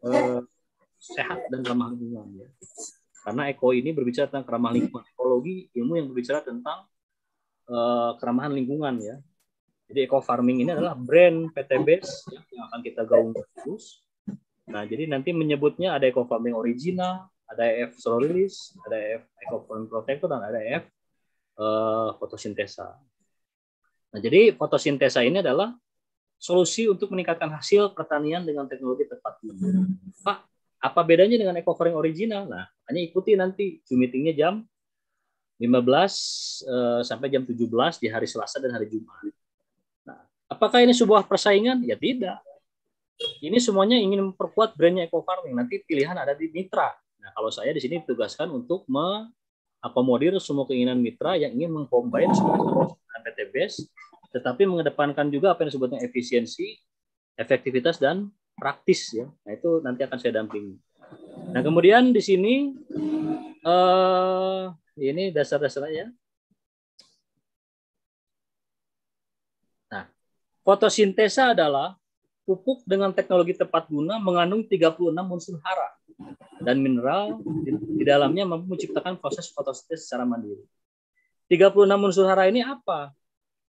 sehat dan ramah lingkungan ya. Karena eko ini berbicara tentang keramah lingkungan, ekologi ilmu yang berbicara tentang keramahan lingkungan ya. Jadi eco farming ini adalah brand PTBS ya, yang akan kita gaungkan terus. Nah, jadi nanti menyebutnya ada eco farming original, ada EF slow release, ada EF eco farming protector, dan ada EF fotosintesa. Nah, jadi fotosintesa ini adalah solusi untuk meningkatkan hasil pertanian dengan teknologi tepat guna. Pak, apa bedanya dengan eco farming original? Nah, hanya ikuti nanti Zoom meetingnya jam 15 sampai jam 17 di hari Selasa dan hari Jumat. Nah, apakah ini sebuah persaingan? Ya tidak. Ini semuanya ingin memperkuat brandnya eco farming. Nanti pilihan ada di mitra. Nah, kalau saya di sini ditugaskan untuk mengakomodir semua keinginan mitra yang ingin mengcombine semua PTBS, tetapi mengedepankan juga apa yang disebutnya efisiensi, efektivitas dan praktis ya. Nah, itu nanti akan saya dampingi. Nah, kemudian di sini ini dasar-dasarnya. Nah, fotosintesa adalah pupuk dengan teknologi tepat guna mengandung 36 unsur hara dan mineral di dalamnya mampu menciptakan proses fotosintesis secara mandiri. 36 unsur hara ini apa?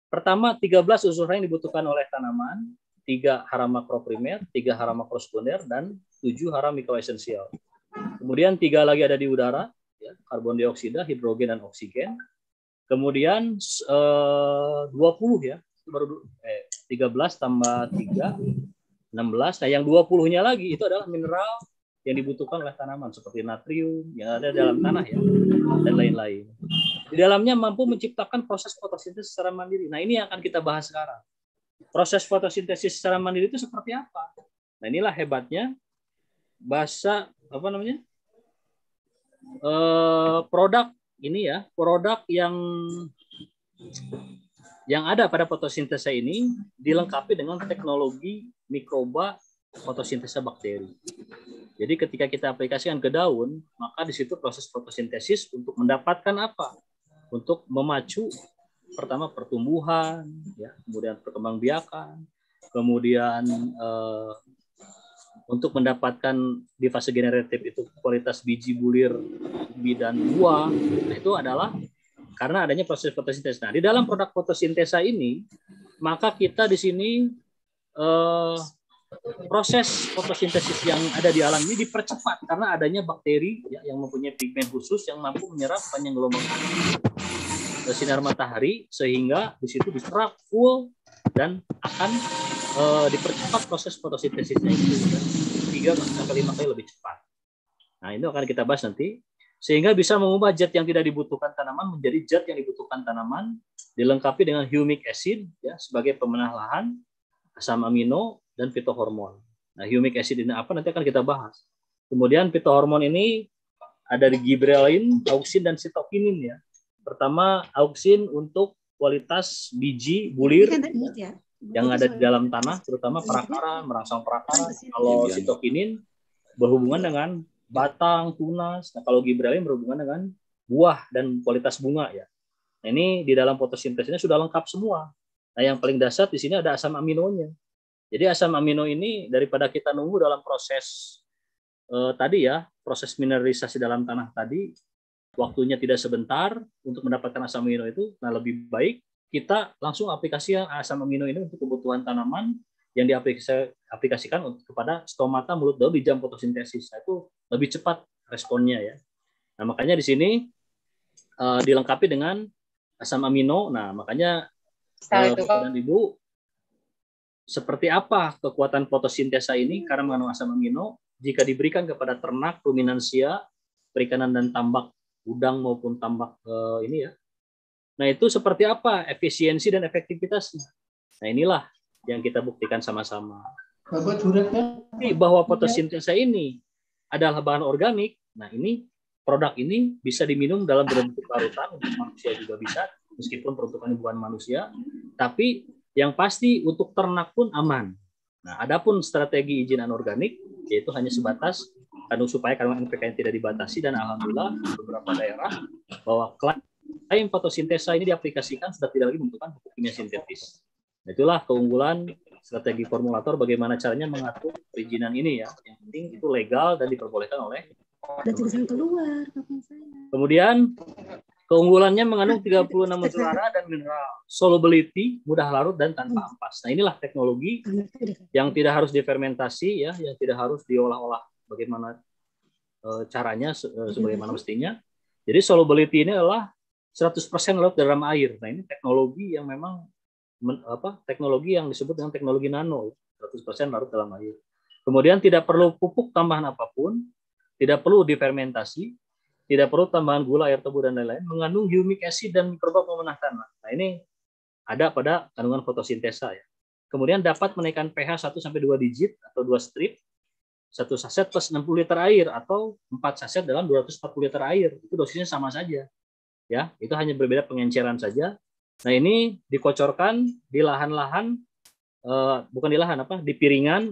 Pertama, 13 unsur hara yang dibutuhkan oleh tanaman, 3 hara makroprimer, 3 hara makrosekunder, dan 7 hara mikroesensial. Kemudian 3 lagi ada di udara, ya, karbon dioksida, hidrogen, dan oksigen. Kemudian 20 ya, baru 13 tambah 3, 16. Nah, yang 20-nya lagi itu adalah mineral yang dibutuhkan oleh tanaman seperti natrium yang ada dalam tanah ya, dan lain-lain. Di dalamnya mampu menciptakan proses fotosintesis secara mandiri. Nah, ini yang akan kita bahas sekarang. Proses fotosintesis secara mandiri itu seperti apa? Nah, inilah hebatnya bahasa produk ini ya, produk yang ada pada fotosintesa ini dilengkapi dengan teknologi mikroba fotosintesa bakteri. Jadi ketika kita aplikasikan ke daun, maka di situ proses fotosintesis untuk mendapatkan apa? Untuk memacu pertama pertumbuhan, ya, kemudian perkembangbiakan, kemudian untuk mendapatkan di fase generatif itu kualitas biji, bulir, dan buah. Nah, itu adalah karena adanya proses fotosintesis. Nah, di dalam produk fotosintesa ini, maka kita di sini proses fotosintesis yang ada di alam ini dipercepat karena adanya bakteri ya, yang mempunyai pigmen khusus yang mampu menyerap panjang gelombang sinar matahari sehingga di situ diserap full dan akan dipercepat proses fotosintesisnya itu 3-5 kali lebih cepat. Nah, ini akan kita bahas nanti. Sehingga bisa mengubah zat yang tidak dibutuhkan tanaman menjadi zat yang dibutuhkan tanaman, dilengkapi dengan humic acid ya, sebagai pemenah lahan, asam amino, dan fitohormon. Nah, humic acid ini apa? Nanti akan kita bahas. Kemudian fitohormon ini ada di gibberellin, auksin, dan sitokinin ya. Pertama, auksin untuk kualitas biji, bulir, yang ada di dalam tanah, terutama perakaran, merangsang perakaran. Kalau sitokinin berhubungan dengan batang, tunas. Nah, kalau gibberellin berhubungan dengan buah dan kualitas bunga ya. Nah, ini di dalam fotosintesisnya sudah lengkap semua. Nah, yang paling dasar di sini ada asam aminonya. Jadi asam amino ini daripada kita nunggu dalam proses tadi ya, proses mineralisasi dalam tanah tadi, waktunya tidak sebentar untuk mendapatkan asam amino itu, nah lebih baik kita langsung aplikasi asam amino ini untuk kebutuhan tanaman yang diaplikasikan kepada stomata mulut daun di jam fotosintesis. Nah, itu lebih cepat responnya ya. Nah, makanya di sini dilengkapi dengan asam amino. Nah, makanya Bapak dan Ibu, seperti apa kekuatan fotosintesa ini karena mengandung asam amino jika diberikan kepada ternak, ruminansia, perikanan dan tambak udang maupun tambak ini ya. Nah, itu seperti apa efisiensi dan efektivitasnya. Nah, inilah yang kita buktikan sama-sama. Bahwa fotosintesa ini adalah bahan organik. Nah, ini produk ini bisa diminum dalam bentuk larutan, untuk manusia juga bisa, meskipun peruntukannya bukan manusia. Tapi yang pasti untuk ternak pun aman. Nah, adapun strategi izin anorganik yaitu hanya sebatas supaya kandungan NPK yang tidak dibatasi, dan alhamdulillah di beberapa daerah bahwa klaim fotosintesa ini diaplikasikan sudah tidak lagi membutuhkan pupuk kimia sintetis. Nah, itulah keunggulan strategi formulator, bagaimana caranya mengatur perizinan ini ya. Yang penting itu legal dan diperbolehkan oleh. Kemudian keunggulannya mengandung 36 unsur hara dan mineral, solubility, mudah larut dan tanpa ampas. Nah, inilah teknologi yang tidak harus difermentasi ya, yang tidak harus diolah-olah bagaimana caranya sebagaimana mestinya. Jadi solubility ini adalah 100% larut dalam air. Nah, ini teknologi yang memang teknologi yang disebut dengan teknologi nano, 100% larut dalam air. Kemudian tidak perlu pupuk tambahan apapun, tidak perlu difermentasi, tidak perlu tambahan gula, air tebu dan lain-lain, mengandung humic acid dan mikroba pemenah tanah. Nah, ini ada pada kandungan fotosintesa ya. Kemudian dapat menaikkan pH 1 sampai 2 digit atau 2 strip, 1 saset plus 60 liter air atau 4 saset dalam 240 liter air. Itu dosisnya sama saja. Ya, itu hanya berbeda pengenceran saja. Nah, ini dikocorkan di lahan-lahan bukan di lahan di piringan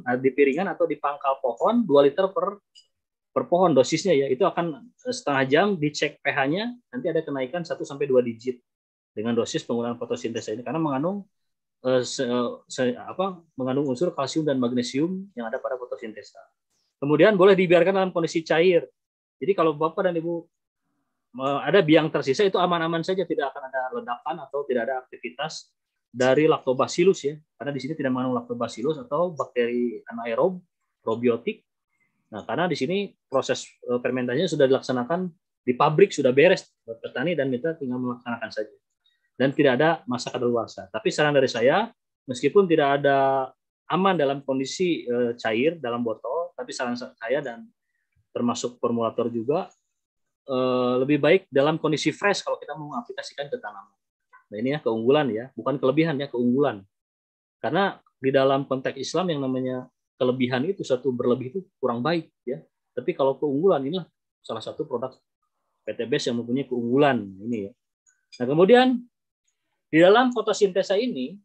atau di pangkal pohon 2 liter per pohon dosisnya ya. Itu akan setengah jam dicek pH-nya, nanti ada kenaikan 1 sampai 2 digit dengan dosis penggunaan fotosintesa ini karena mengandung mengandung unsur kalsium dan magnesium yang ada pada fotosintesa. Kemudian boleh dibiarkan dalam kondisi cair. Jadi kalau Bapak dan Ibu ada biang tersisa itu aman-aman saja, tidak akan ada ledakan atau tidak ada aktivitas dari lactobacillus ya. Karena di sini tidak mengandung lactobacillus atau bakteri anaerob, probiotik. Nah, karena di sini proses fermentasinya sudah dilaksanakan di pabrik, sudah beres buat petani dan kita tinggal melaksanakan saja. Dan tidak ada masa kadaluarsa. Tapi saran dari saya, meskipun tidak ada aman dalam kondisi cair dalam botol, tapi saran saya dan termasuk formulator juga lebih baik dalam kondisi fresh kalau kita mau mengaplikasikan ke tanaman. Nah, ini ya keunggulan ya, bukan kelebihan ya, keunggulan. Karena di dalam konteks Islam yang namanya kelebihan itu satu berlebih itu kurang baik ya. Tapi kalau keunggulan inilah salah satu produk PTBS yang mempunyai keunggulan ini ya. Nah, kemudian di dalam fotosintesa ini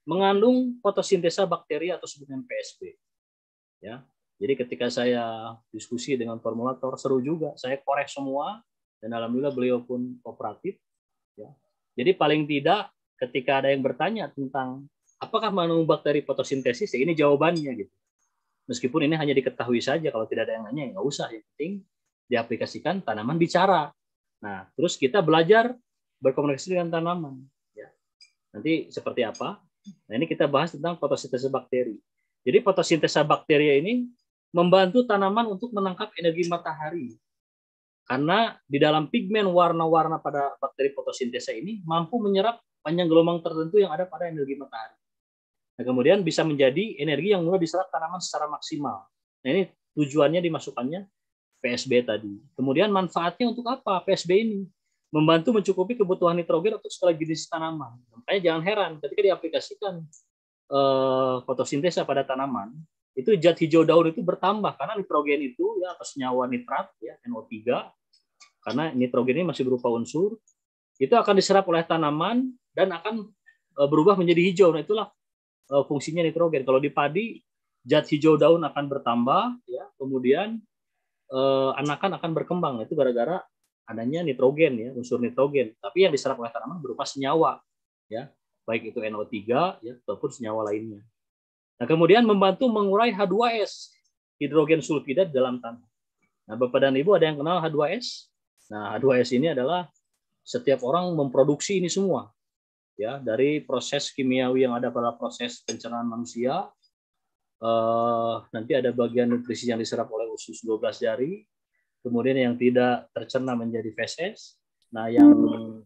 mengandung fotosintesa bakteri atau sebutan PSB. Ya. Jadi ketika saya diskusi dengan formulator seru juga, saya korek semua dan alhamdulillah beliau pun kooperatif. Ya. Jadi paling tidak ketika ada yang bertanya tentang apakah mengandung bakteri fotosintesis, ya ini jawabannya gitu. Meskipun ini hanya diketahui saja, kalau tidak ada yang nanya ya nggak usah. Yang penting diaplikasikan, tanaman bicara. Nah, terus kita belajar berkomunikasi dengan tanaman. Ya. Nanti seperti apa? Nah, ini kita bahas tentang fotosintesa bakteri. Jadi fotosintesa bakteri ini membantu tanaman untuk menangkap energi matahari. Karena di dalam pigmen warna-warna pada bakteri fotosintesa ini mampu menyerap panjang gelombang tertentu yang ada pada energi matahari. Nah, kemudian bisa menjadi energi yang mudah diserap tanaman secara maksimal. Nah, ini tujuannya dimasukkannya PSB tadi. Kemudian manfaatnya untuk apa PSB ini? Membantu mencukupi kebutuhan nitrogen untuk segala jenis tanaman. Makanya jangan heran ketika diaplikasikan fotosintesa pada tanaman, itu zat hijau daun itu bertambah karena nitrogen itu ya atau senyawa nitrat ya NO3, karena nitrogen ini masih berupa unsur, itu akan diserap oleh tanaman dan akan berubah menjadi hijau. Nah, itulah fungsinya nitrogen. Kalau di padi, zat hijau daun akan bertambah, ya, kemudian anakan akan berkembang. Itu gara-gara adanya nitrogen, ya, unsur nitrogen. Tapi yang diserap oleh tanaman berupa senyawa, ya, baik itu NO3, ya, ataupun senyawa lainnya. Nah, kemudian membantu mengurai H2S, hidrogen sulfida di dalam tanah. Nah, Bapak dan Ibu ada yang kenal H2S? Nah, H2S ini adalah setiap orang memproduksi ini semua, ya, dari proses kimiawi yang ada pada proses pencernaan manusia. Nanti ada bagian nutrisi yang diserap oleh usus 12 jari, kemudian yang tidak tercerna menjadi feses. Nah, yang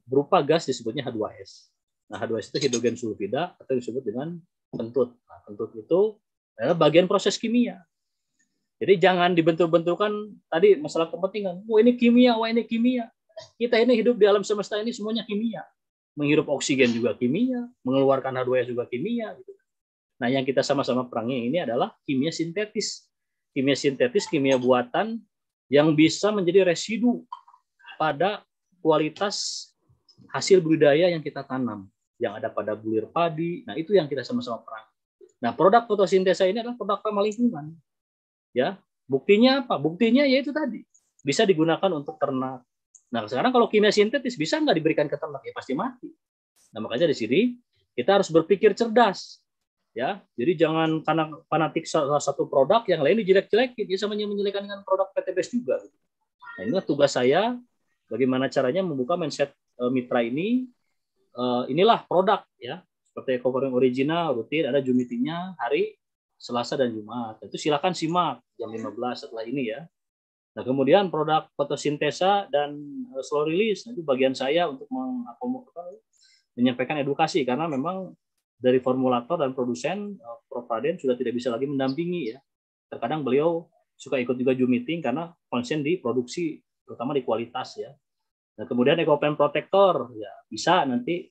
berupa gas disebutnya H2S. Nah, H2S itu hidrogen sulfida atau disebut dengan kentut. Nah, kentut itu adalah bagian proses kimia. Jadi jangan dibentur-benturkan tadi masalah kepentingan. Wah, ini kimia, wah, ini kimia. Kita ini hidup di alam semesta ini semuanya kimia. Menghirup oksigen juga kimia, mengeluarkan H2S juga kimia. Gitu. Nah, yang kita sama-sama perangi ini adalah kimia sintetis. Kimia sintetis, kimia buatan yang bisa menjadi residu pada kualitas hasil budidaya yang kita tanam, yang ada pada bulir padi. Nah, itu yang kita sama-sama perangi. Nah, produk fotosintesa ini adalah produk ramah lingkungan. Ya, buktinya apa? Buktinya yaitu tadi bisa digunakan untuk ternak. Nah, sekarang kalau kimia sintetis bisa nggak diberikan ke ternak? Ya pasti mati. Nah, makanya di sini kita harus berpikir cerdas. Ya, jadi jangan karena fanatik salah satu produk yang lain dijelek-jelekin, dia sama menjelekkan dengan produk PTBS juga. Nah, inilah tugas saya, bagaimana caranya membuka mindset mitra ini. Inilah produk, ya, seperti EcoFarming original, rutin ada Zoom meeting-nya hari Selasa dan Jumat. Itu silakan simak jam 15 setelah ini, ya. Nah, kemudian produk fotosintesa dan slow release, itu bagian saya untuk menyampaikan edukasi, karena memang dari formulator dan produsen, Prof. Raden sudah tidak bisa lagi mendampingi, ya. Terkadang beliau suka ikut juga Zoom meeting karena konsen di produksi, terutama di kualitas, ya. Nah, kemudian EcoPen Protector, ya, bisa nanti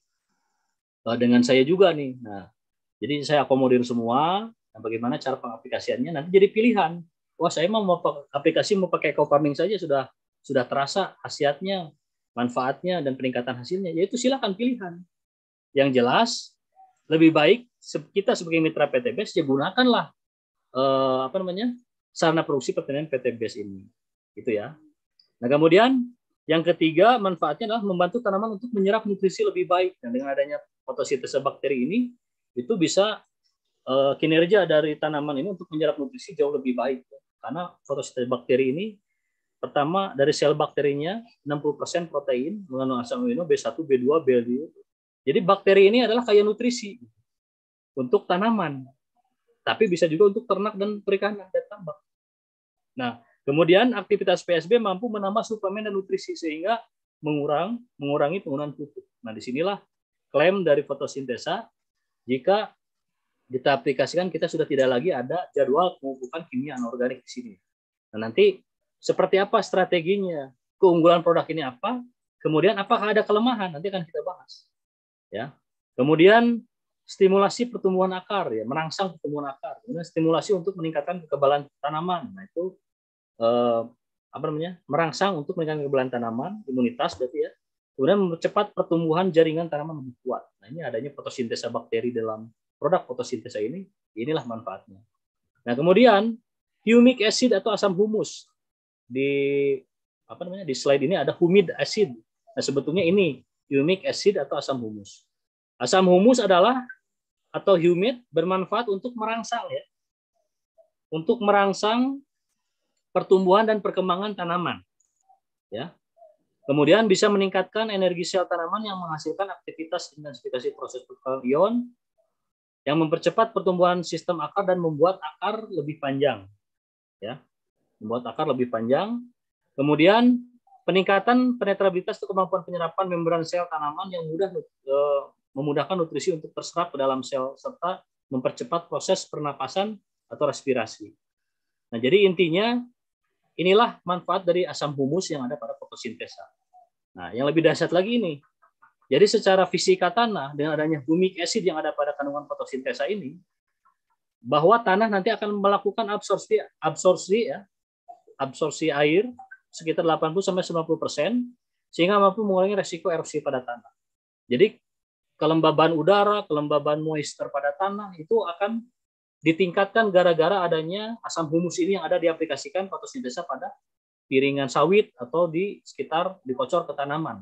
dengan saya juga nih. Nah, jadi saya akomodir semua. Nah, bagaimana cara pengaplikasiannya nanti jadi pilihan. Wah, saya mau aplikasi mau pakai eco-farming saja sudah terasa khasiatnya, manfaatnya dan peningkatan hasilnya. Yaitu silakan pilihan. Yang jelas lebih baik kita sebagai mitra PTBS ya gunakanlah sarana produksi pertanian PTBS ini. Gitu, ya. Nah, kemudian yang ketiga manfaatnya adalah membantu tanaman untuk menyerap nutrisi lebih baik. Dan dengan adanya fotosintesa bakteri ini itu bisa kinerja dari tanaman ini untuk menyerap nutrisi jauh lebih baik. Karena fotosintesa bakteri ini pertama dari sel bakterinya 60% protein mengandung asam amino B1, B2, B2. Jadi bakteri ini adalah kaya nutrisi untuk tanaman. Tapi bisa juga untuk ternak dan perikanan dan tambak. Nah, kemudian aktivitas PSB mampu menambah suplemen dan nutrisi sehingga mengurangi penggunaan pupuk. Nah, disinilah klaim dari fotosintesa. Jika kita aplikasikan, kita sudah tidak lagi ada jadwal pemupukan kimia anorganik di sini. Nah, nanti seperti apa strateginya? Keunggulan produk ini apa? Kemudian apakah ada kelemahan? Nanti akan kita bahas. Ya. Kemudian stimulasi pertumbuhan akar, ya, merangsang pertumbuhan akar. Kemudian stimulasi untuk meningkatkan kekebalan tanaman. Nah, itu merangsang untuk meningkatkan kekebalan tanaman, imunitas berarti, ya. Kemudian mempercepat pertumbuhan jaringan tanaman lebih kuat. Nah, ini adanya fotosintesa bakteri dalam produk fotosintesa ini, inilah manfaatnya. Nah, kemudian humic acid atau asam humus di slide ini ada humid acid. Nah, sebetulnya ini humic acid atau asam humus. Asam humus adalah atau humid bermanfaat untuk merangsang, ya, untuk merangsang pertumbuhan dan perkembangan tanaman, ya. Kemudian bisa meningkatkan energi sel tanaman yang menghasilkan aktivitas intensifikasi proses pertukaran ion yang mempercepat pertumbuhan sistem akar dan membuat akar lebih panjang, ya, membuat akar lebih panjang. Kemudian peningkatan penetrabilitas atau kemampuan penyerapan membran sel tanaman yang memudahkan nutrisi untuk terserap ke dalam sel serta mempercepat proses pernapasan atau respirasi. Nah, jadi intinya inilah manfaat dari asam humus yang ada pada fotosintesa. Nah, yang lebih dahsyat lagi ini. Jadi secara fisika tanah dengan adanya humic acid yang ada pada kandungan fotosintesa ini, bahwa tanah nanti akan melakukan absorpsi air sekitar 80-90% sehingga mampu mengurangi resiko erosi pada tanah. Jadi kelembaban udara, kelembaban moisture pada tanah itu akan ditingkatkan gara-gara adanya asam humus ini yang ada diaplikasikan fotosintesa pada piringan sawit atau di sekitar dikocor ke tanaman.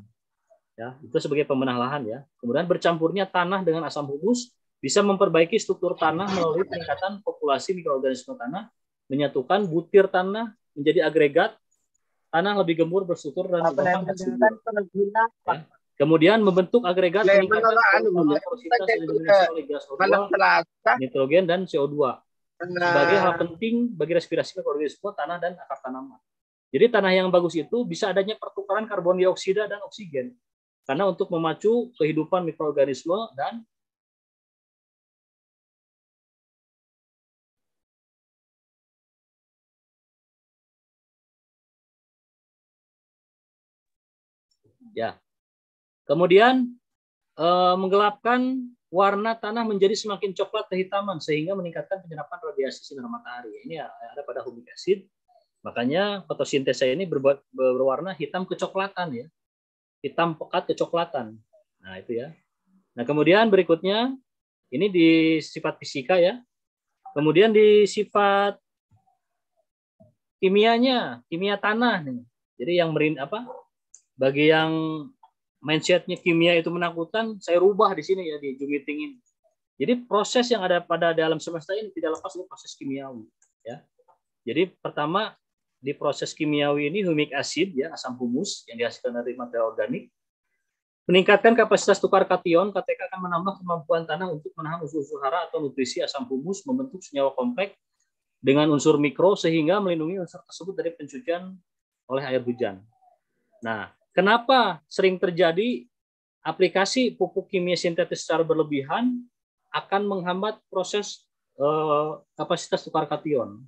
Ya, itu sebagai pemenah lahan ya. Kemudian bercampurnya tanah dengan asam humus bisa memperbaiki struktur tanah melalui peningkatan populasi mikroorganisme tanah, menyatukan butir tanah menjadi agregat, tanah lebih gembur, berstruktur dan ya. Kemudian membentuk agregat meningkatkan porositas eliminasi oleh gas O2, nitrogen dan CO2 sebagai hal penting bagi respirasi mikroorganisme tanah dan akar tanaman. Jadi tanah yang bagus itu bisa adanya pertukaran karbon dioksida dan oksigen karena untuk memacu kehidupan mikroorganisme dan ya. Kemudian menggelapkan warna tanah menjadi semakin coklat kehitaman sehingga meningkatkan penyerapan radiasi sinar matahari. Ini ada pada humic acid. Makanya fotosintesa ini berwarna hitam kecoklatan ya. Hitam pekat kecoklatan. Nah, itu ya. Nah, kemudian berikutnya ini di sifat fisika ya. Kemudian di sifat kimianya, kimia tanah nih. Jadi yang bagi yang mindsetnya kimia itu menakutkan, saya rubah di sini ya di Zoom meeting ini. Jadi proses yang ada pada dalam semesta ini tidak lepas dari proses kimiawi. Ya. Jadi pertama di proses kimiawi ini humic acid ya asam humus yang dihasilkan dari material organik meningkatkan kapasitas tukar kation. KTK akan menambah kemampuan tanah untuk menahan unsur-unsur hara atau nutrisi asam humus, membentuk senyawa kompleks dengan unsur mikro sehingga melindungi unsur tersebut dari pencucian oleh air hujan. Nah, kenapa sering terjadi aplikasi pupuk kimia sintetis secara berlebihan akan menghambat proses kapasitas tukar kation.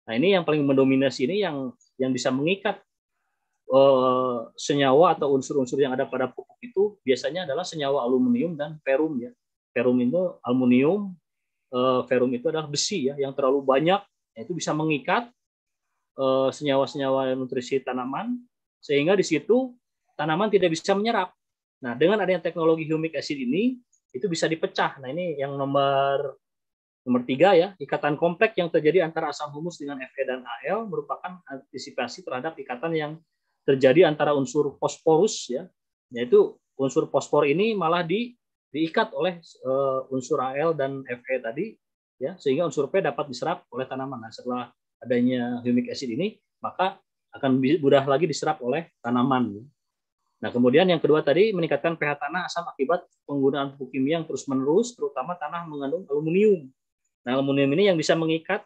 Nah, ini yang paling mendominasi ini yang bisa mengikat senyawa atau unsur-unsur yang ada pada pupuk itu biasanya adalah senyawa aluminium dan ferum ya. Ferum itu aluminium, ferum itu adalah besi ya yang terlalu banyak, itu bisa mengikat senyawa-senyawa nutrisi tanaman sehingga di situ tanaman tidak bisa menyerap. Nah, dengan adanya teknologi humic acid ini itu bisa dipecah. Nah, ini yang nomor 3 ya, ikatan kompleks yang terjadi antara asam humus dengan Fe dan Al merupakan antisipasi terhadap ikatan yang terjadi antara unsur fosforus ya, yaitu unsur fosfor ini malah diikat oleh unsur Al dan Fe tadi ya, sehingga unsur P dapat diserap oleh tanaman. Nah, setelah adanya humic acid ini, maka akan mudah lagi diserap oleh tanaman. Nah, kemudian yang kedua tadi meningkatkan pH tanah asam akibat penggunaan pupuk kimia yang terus-menerus, terutama tanah mengandung aluminium. Nah, aluminium ini yang bisa mengikat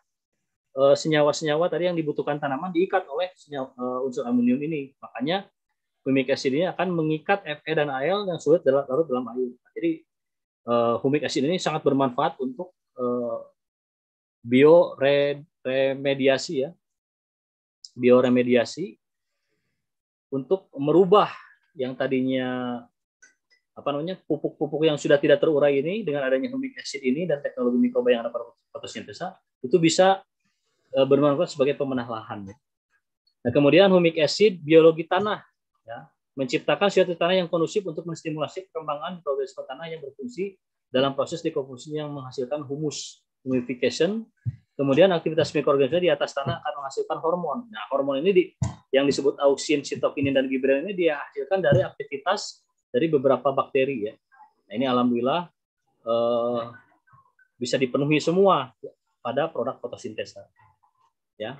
senyawa-senyawa tadi yang dibutuhkan tanaman diikat oleh unsur aluminium ini. Makanya humic acid ini akan mengikat Fe dan Al yang sulit larut dalam air. Jadi humic acid ini sangat bermanfaat untuk bioremediasi ya. Bioremediasi untuk merubah yang tadinya pupuk-pupuk yang sudah tidak terurai ini dengan adanya humic acid ini dan teknologi mikroba yang ada pada fotosintesa itu bisa bermanfaat sebagai pemenah lahan. Nah, kemudian humic acid biologi tanah ya, menciptakan suatu tanah yang kondusif untuk menstimulasi perkembangan mikroorganisme tanah yang berfungsi dalam proses dekomposisi yang menghasilkan humus, humification. Kemudian aktivitas mikroorganisme di atas tanah akan menghasilkan hormon. Nah, hormon ini yang disebut auksin, sitokinin, dan gibberellin ini dihasilkan dari aktivitas dari beberapa bakteri ya. Nah, ini alhamdulillah bisa dipenuhi semua pada produk fotosintesa. Ya.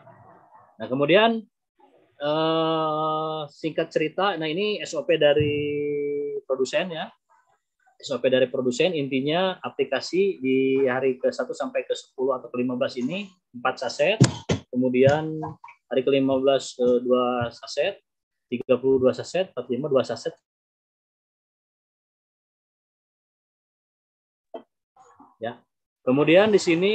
Nah, kemudian singkat cerita, nah ini SOP dari produsen ya. SOP dari produsen intinya aplikasi di hari ke-1 sampai ke-10 atau ke-15 ini 4 saset, kemudian hari ke-15 2 saset, 32 saset, 45 2 saset. Ya. Kemudian di sini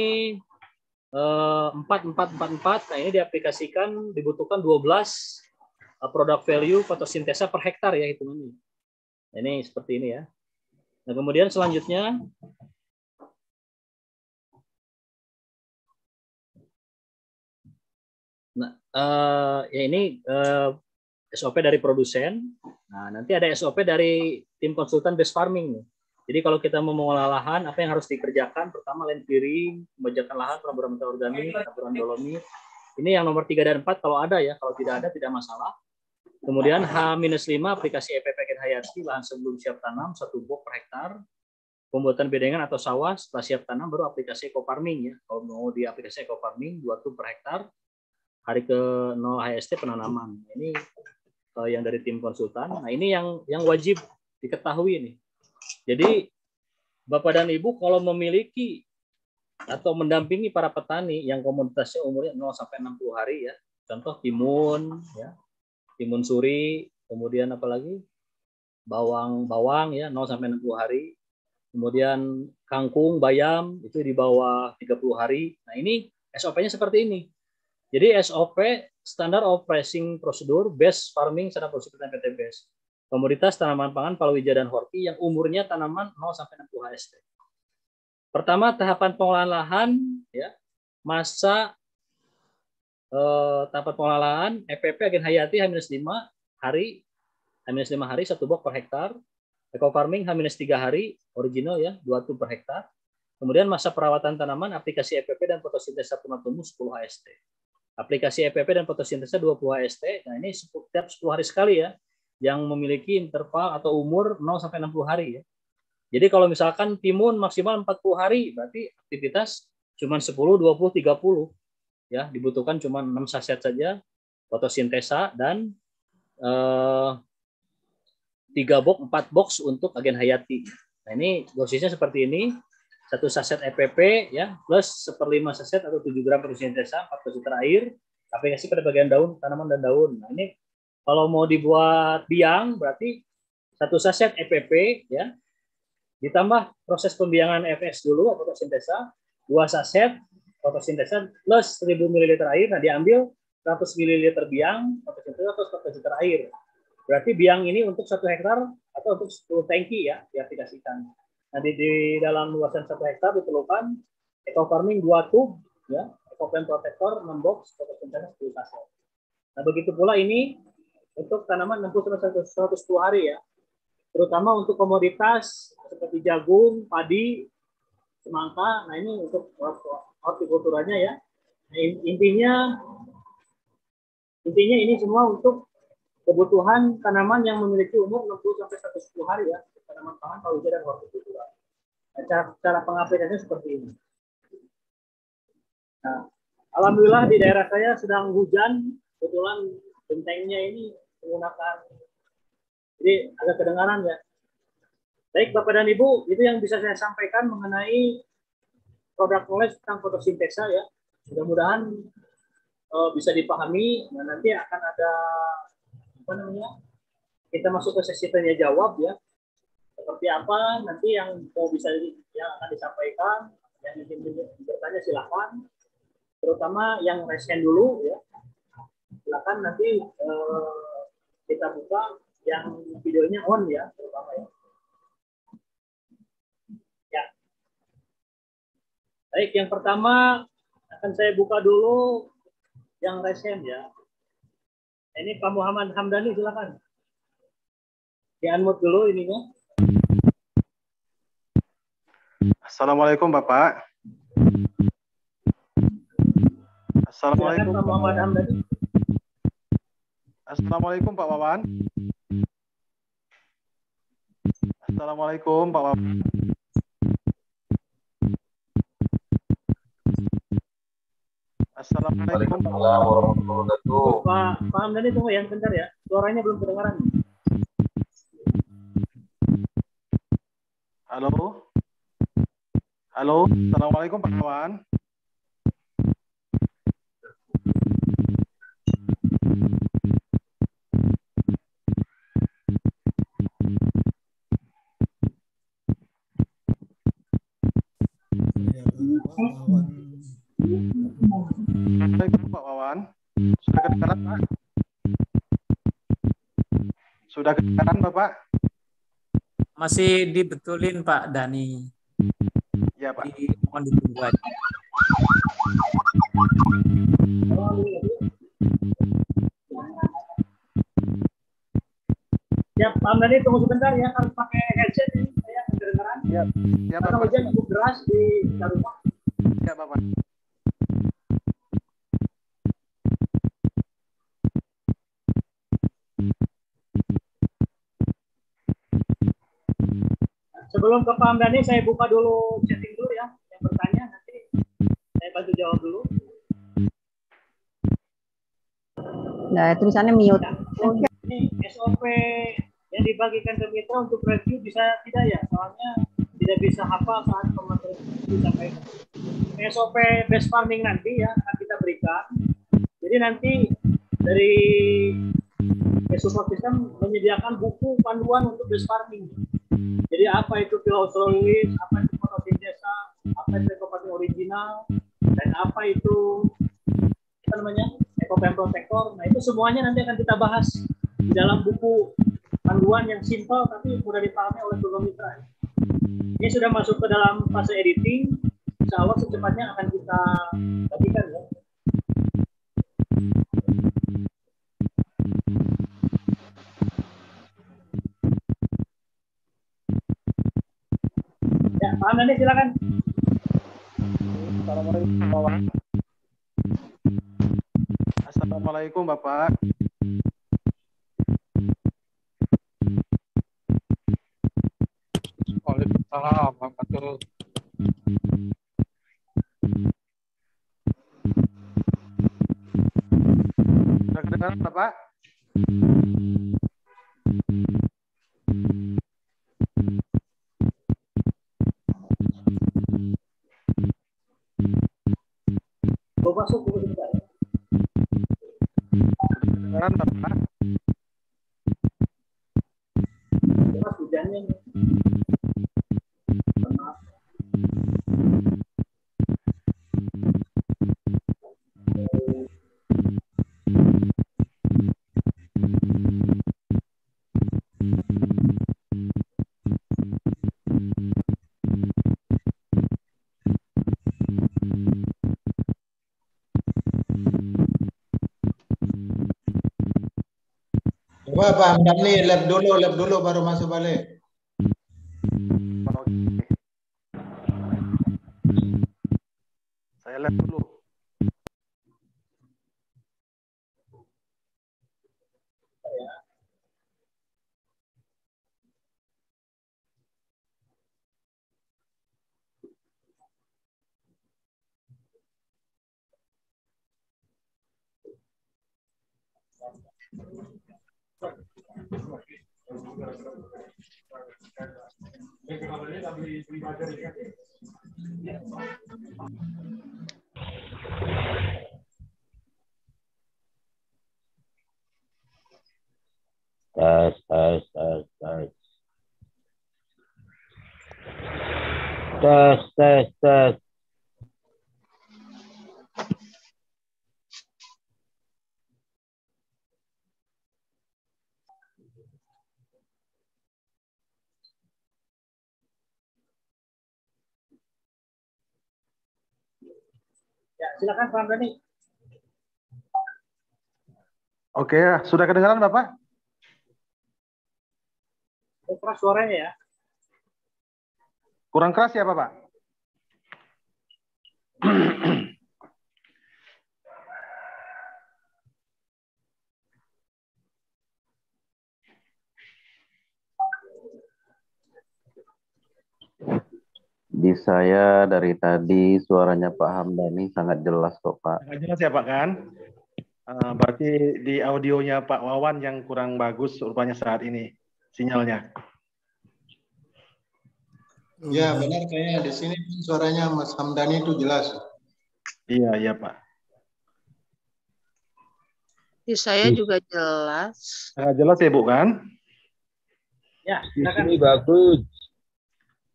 4. Nah, ini diaplikasikan dibutuhkan 12 produk value fotosintesa per hektar ya hitungannya. Ini seperti ini ya. Nah, kemudian selanjutnya ya ini SOP dari produsen. Nah, nanti ada SOP dari tim konsultan base farming. Jadi kalau kita mau mengolah lahan, apa yang harus dikerjakan? Pertama, land clearing, pembajakan lahan, pelaburan material organik, pelaburan dolomit. Ini yang nomor 3 dan 4 kalau ada ya, kalau tidak ada tidak masalah. Kemudian H-5 aplikasi EPP Agen Hayati, lahan sebelum siap tanam 1 box per hektar. Pembuatan bedengan atau sawah setelah siap tanam baru aplikasi eco farming ya. Kalau mau di aplikasi eco farming 2 tub per hektar. Hari ke 0 HST penanaman. Ini yang dari tim konsultan. Nah, ini yang wajib diketahui nih. Jadi Bapak dan Ibu kalau memiliki atau mendampingi para petani yang komoditasnya umurnya 0 sampai 60 hari ya. Contoh timun ya. Timun suri, kemudian apalagi bawang ya 0 sampai 60 hari. Kemudian kangkung, bayam itu di bawah 30 hari. Nah, ini SOP-nya seperti ini. Jadi SOP Standard Operating Procedure Base Farming Standard Procedure PTBS. Komoditas tanaman pangan palawija dan horti yang umurnya tanaman 0 sampai 60 HST. Pertama, tahapan pengolahan lahan ya. Masa tahapan pengolahan lahan EPP Agen Hayati H-5 hari. H-5 hari 1 box per hektar. Eco farming H-3 hari original ya, 2 tub per hektar. Kemudian masa perawatan tanaman aplikasi EPP dan fotosintesa punah tumbuh 10 HST. Aplikasi EPP dan fotosintesa 20 HST. Nah, ini setiap 10 hari sekali ya, yang memiliki interval atau umur 0 sampai 60 hari ya. Jadi kalau misalkan timun maksimal 40 hari, berarti aktivitas cuma 10, 20, 30 ya, dibutuhkan cuma 6 saset saja fotosintesa dan 3 box, 4 box untuk Agen Hayati. Nah, ini dosisnya seperti ini. 1 saset EPP ya plus 1/5 saset atau 7 gram fotosintesa 4 liter air, aplikasi pada bagian daun, tanaman dan daun. Nah, ini kalau mau dibuat biang berarti 1 saset EPP ya ditambah proses pembiangan FS dulu atau fotosintesa 2 saset fotosintesa plus 1000 ml air. Nah, diambil 100 ml biang fotosintesa plus 100 liter air. Berarti biang ini untuk 1 hektar atau untuk 10 tangki ya diaplikasikan. Nah, di dalam luasan 1 hektar diperlukan eco farming 2 tub ya, eco plant protector 6 box, fotosintesa 10 saset. Nah, begitu pula ini untuk tanaman 60-110 hari ya. Terutama untuk komoditas seperti jagung, padi, semangka. Nah, ini untuk hortikulturanya ya. Nah, intinya ini semua untuk kebutuhan tanaman yang memiliki umur 60-110 hari ya, tanaman pangan, palawija dan hortikultura. Nah, cara pengaplikasinya seperti ini. Nah, alhamdulillah di daerah saya sedang hujan, kebetulan gentengnya ini menggunakan, jadi agak kedengaran ya. Baik Bapak dan Ibu, itu yang bisa saya sampaikan mengenai produk knowledge tentang fotosintesa ya. Mudah-mudahan bisa dipahami. Nah, nanti akan ada kita masuk ke sesi tanya jawab ya. Seperti apa nanti yang akan disampaikan, yang ingin bertanya silakan. Terutama yang raise hand dulu ya. Silakan nanti kita buka yang videonya on ya, terutama ya. Ya. Baik, yang pertama akan saya buka dulu yang raise hand ya. Ini Pak Muhammad Hamdani, silakan. Di-unmute dulu ininya. Assalamualaikum Bapak. Assalamualaikum Pak Muhammad Hamdani. Assalamualaikum Pak Wawan. Assalamualaikum Pak Wawan. Assalamualaikum Pak Wawan. Pak Hamdani tunggu ya, bentar ya. Suaranya belum kedengaran. Halo. Halo. Assalamualaikum Pak Wawan. Assalamualaikum Pak Wawan. Sudah kedengaran Pak? Sudah kedengaran Bapak? Masih dibetulin Pak Dani. Ya Pak. Mohon ditunggu aja. Ya Pak Hamdani tunggu sebentar ya, harus pakai headset ini saya kedengaran. Siap. Siap, Karena Bapak. hujan cukup deras di rumah. Siap, Bapak. Sebelum ke Pak Hamdani, saya buka dulu chatting dulu ya. Yang bertanya nanti saya bantu jawab dulu. Nah, tulisannya mute. Ya, ini SOP yang dibagikan ke mitra untuk review bisa tidak ya? Soalnya tidak bisa hafal saat pematerian disampaikan. SOP best farming nanti ya akan kita berikan. Jadi nanti dari support system menyediakan buku panduan untuk best farming. Jadi apa itu phylloxera, apa itu fotosintesa, apa itu ekofarming original, dan apa itu apa namanya ekofarm protector. Nah itu semuanya nanti akan kita bahas di dalam buku panduan yang simpel tapi mudah dipahami oleh seluruh mitra. Ini sudah masuk ke dalam fase editing. Insya Allah secepatnya akan kita bagikan ya. Ya, Pak Hamdani silakan. Assalamualaikum, Bapak. Waalaikumsalam warahmatullahi. Sudah kedengaran, Bapak? Masuk buku sebentar. Kedengaran, Bapak? Mas hujannya. Maaf. Coba Pak Hamdani lab dulu baru masuk balik. Oke. Saya lihat dulu. Tes. Tes. Ya, silakan Pak Hamdani. Oke, sudah kedengaran, Bapak? Keras suaranya ya. Kurang keras ya, Bapak? Di saya dari tadi suaranya Pak Hamdani sangat jelas kok, Pak. Sangat jelas ya, Pak, kan? Berarti di audionya Pak Wawan yang kurang bagus rupanya saat ini sinyalnya. Ya benar, kayaknya di sini suaranya Mas Hamdani itu jelas. Iya, Pak. Di saya juga jelas. Sangat jelas ya, Bu, kan? Ya, silakan. Ini bagus.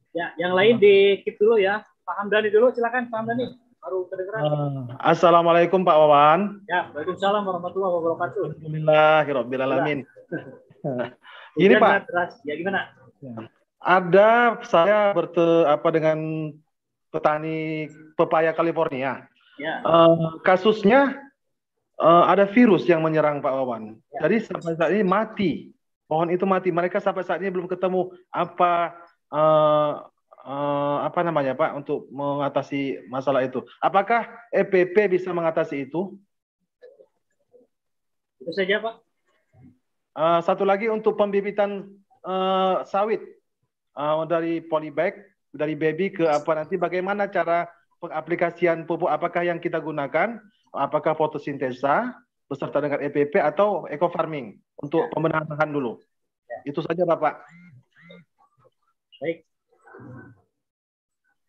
Ya, yang lain di keep dulu ya. Pak Hamdani dulu, silakan Pak Hamdani. Baru kedengeran. Assalamualaikum Pak Wawan. Ya, waalaikumsalam warahmatullahi wabarakatuh. Alhamdulillahirobbilalamin. Ini Pak. Deras. Ya gimana? Ada saya dengan petani pepaya California. Ya. Kasusnya ada virus yang menyerang Pak Wawan. Ya. Jadi sampai saat ini mati. Pohon itu mati. Mereka sampai saat ini belum ketemu apa apa namanya Pak untuk mengatasi masalah itu? Apakah EPP bisa mengatasi itu? Itu saja Pak. Satu lagi untuk pembibitan sawit dari polybag, dari baby ke apa nanti bagaimana cara pengaplikasian pupuk apakah yang kita gunakan? Apakah fotosintesa beserta dengan EPP atau eco farming untuk pembenahan lahan dulu? Itu saja Bapak. Baik.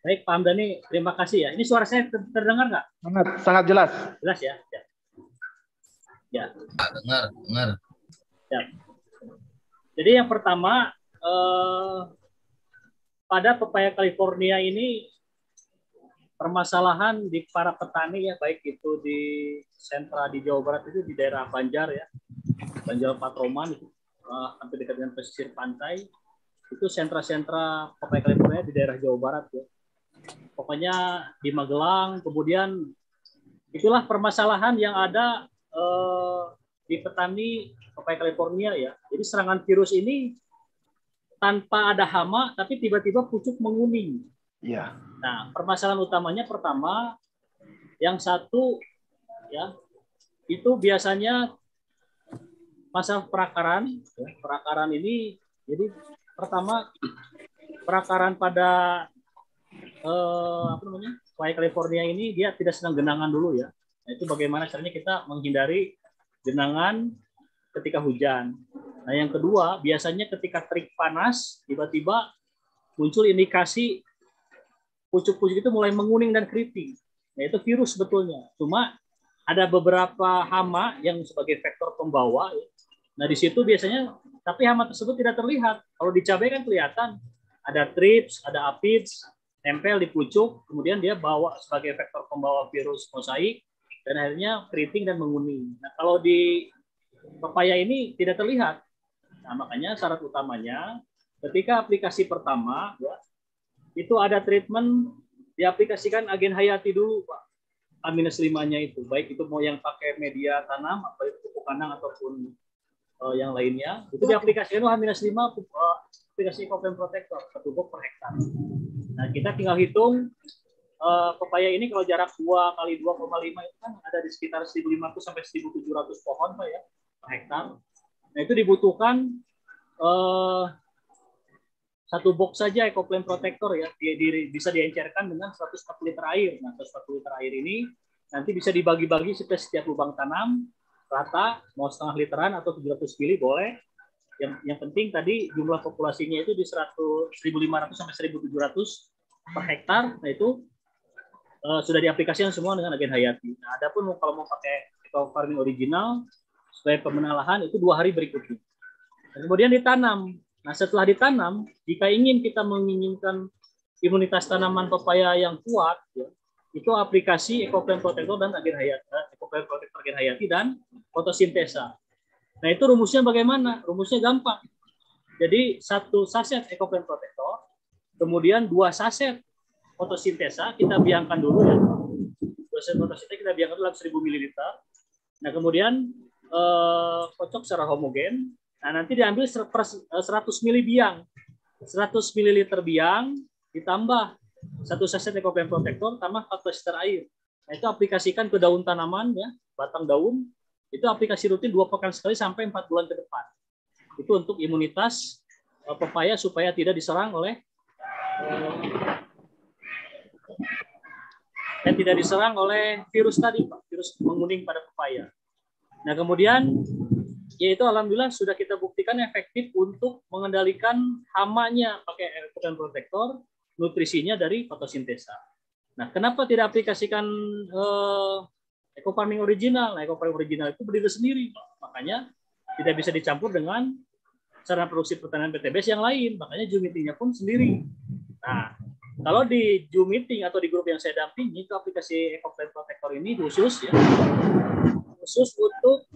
Baik Pak Hamdani, terima kasih ya. Ini suara saya terdengar nggak? Sangat jelas. Jelas ya. Ya. Dengar. Ya. Jadi yang pertama pada pepaya California ini permasalahan di para petani ya, baik itu di sentra di Jawa Barat itu di daerah Banjar ya, Banjar Patroman itu hampir dekat dengan pesisir pantai, itu sentra-sentra pepaya California di daerah Jawa Barat ya. Pokoknya di Magelang, kemudian itulah permasalahan yang ada di petani pepaya California ya. Jadi serangan virus ini tanpa ada hama, tapi tiba-tiba pucuk menguning. Iya. Nah, permasalahan utamanya pertama, yang satu ya, itu biasanya masa perakaran. Ya, perakaran ini, jadi pertama perakaran pada pepaya California ini dia tidak senang genangan dulu ya. Nah, itu bagaimana caranya kita menghindari genangan ketika hujan. Nah, yang kedua, biasanya ketika terik panas, tiba-tiba muncul indikasi pucuk-pucuk itu mulai menguning dan keriting. Nah, itu virus sebetulnya. Cuma ada beberapa hama yang sebagai faktor pembawa. Ya. Nah, di situ biasanya, tapi hama tersebut tidak terlihat. Kalau di cabai kan kelihatan. Ada thrips, ada aphids, nempel di pucuk, kemudian dia bawa sebagai faktor pembawa virus mosaik, dan akhirnya keriting dan menguning. Nah, kalau di pepaya ini tidak terlihat. Nah, makanya syarat utamanya ketika aplikasi pertama ya, itu ada treatment diaplikasikan agen hayati dulu Pak. A-5-nya itu, baik itu mau yang pakai media tanam atau itu pupuk kandang ataupun yang lainnya, itu diaplikasikan A-5 aplikasi Ecoframe Protector 1 box per hektar. Nah, kita tinggal hitung pepaya ini kalau jarak 2 kali 2,5 itu kan ada di sekitar 1.500 sampai 1.700 pohon Pak ya per hektar. Nah, itu dibutuhkan 1 box saja Ecoframe Protector ya, bisa diencerkan dengan 140 liter air. Nah, 140 liter air ini nanti bisa dibagi-bagi setiap lubang tanam rata, mau setengah literan atau 700 mili boleh. Yang penting tadi jumlah populasinya itu di 1.500 sampai 1.700 per hektar. Nah, itu sudah diaplikasikan semua dengan agen hayati. Nah, adapun kalau mau pakai eco farming original sebagai pemenang lahan itu 2 hari berikutnya. Dan kemudian ditanam. Nah, setelah ditanam, jika kita menginginkan imunitas tanaman pepaya yang kuat, ya, itu aplikasi Ecoframe Protector dan agen hayati, Ecoframe Protector agen hayati dan fotosintesa. Nah, itu rumusnya bagaimana? Rumusnya gampang. Jadi 1 saset Ecoframe Protector, kemudian 2 saset fotosintesa kita biangkan dulu ya. 2 saset fotosintesa kita biangkan dulu 1.000 ml. Nah, kemudian kocok secara homogen. Nah, nanti diambil 100 ml biang. 100 ml biang ditambah 1 saset Ecoframe Protector tambah 14 liter air. Nah, itu aplikasikan ke daun tanaman ya, batang daun. Itu aplikasi rutin 2 pekan sekali sampai 4 bulan ke depan. Itu untuk imunitas pepaya supaya tidak diserang oleh virus tadi, Pak, virus menguning pada pepaya. Nah, kemudian yaitu alhamdulillah sudah kita buktikan efektif untuk mengendalikan hamanya pakai Ecoframe Protector, nutrisinya dari fotosintesa. Nah, kenapa tidak aplikasikan eco farming original? Nah, eco farming original itu berdiri sendiri, Pak. Makanya tidak bisa dicampur dengan sarana produksi pertanian PTBS yang lain. Makanya Zoom meeting-nya pun sendiri. Nah, kalau di Zoom meeting atau di grup yang saya dampingi, itu aplikasi Ecoframe Protector ini khusus ya, khusus untuk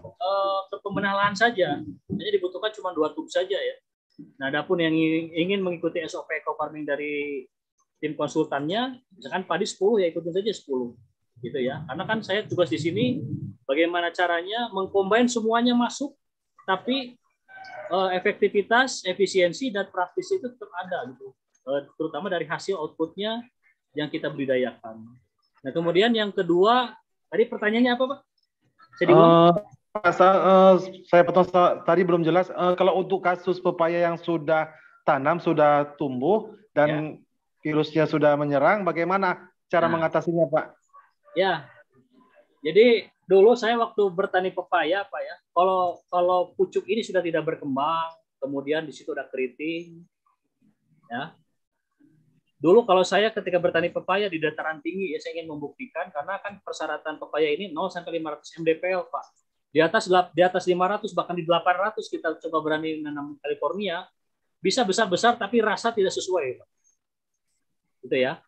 pembenahan saja. Hanya dibutuhkan cuma 2 tub saja ya. Nah, adapun yang ingin mengikuti SOP eco farming dari tim konsultannya, misalkan padi 10 ya ikutin saja 10 gitu ya. Karena kan saya tugas di sini bagaimana caranya mengcombine semuanya masuk, tapi efektivitas, efisiensi dan praktis itu tetap ada gitu. terutama dari hasil outputnya yang kita budidayakan. Nah, kemudian yang kedua, tadi pertanyaannya apa, Pak? Saya diulang. Saya potong tadi belum jelas. Kalau untuk kasus pepaya yang sudah tanam, sudah tumbuh, dan virusnya sudah menyerang, bagaimana cara mengatasinya, Pak? Ya, jadi dulu saya waktu bertani pepaya, Pak ya, kalau pucuk ini sudah tidak berkembang, kemudian di situ ada keriting, ya. Dulu kalau saya ketika bertani pepaya di dataran tinggi, ya saya ingin membuktikan, karena kan persyaratan pepaya ini 0 sampai 500 mdpl, Pak. Di atas 500 bahkan di 800 kita coba berani menanam California, bisa besar-besar tapi rasa tidak sesuai, Pak. Gitu ya.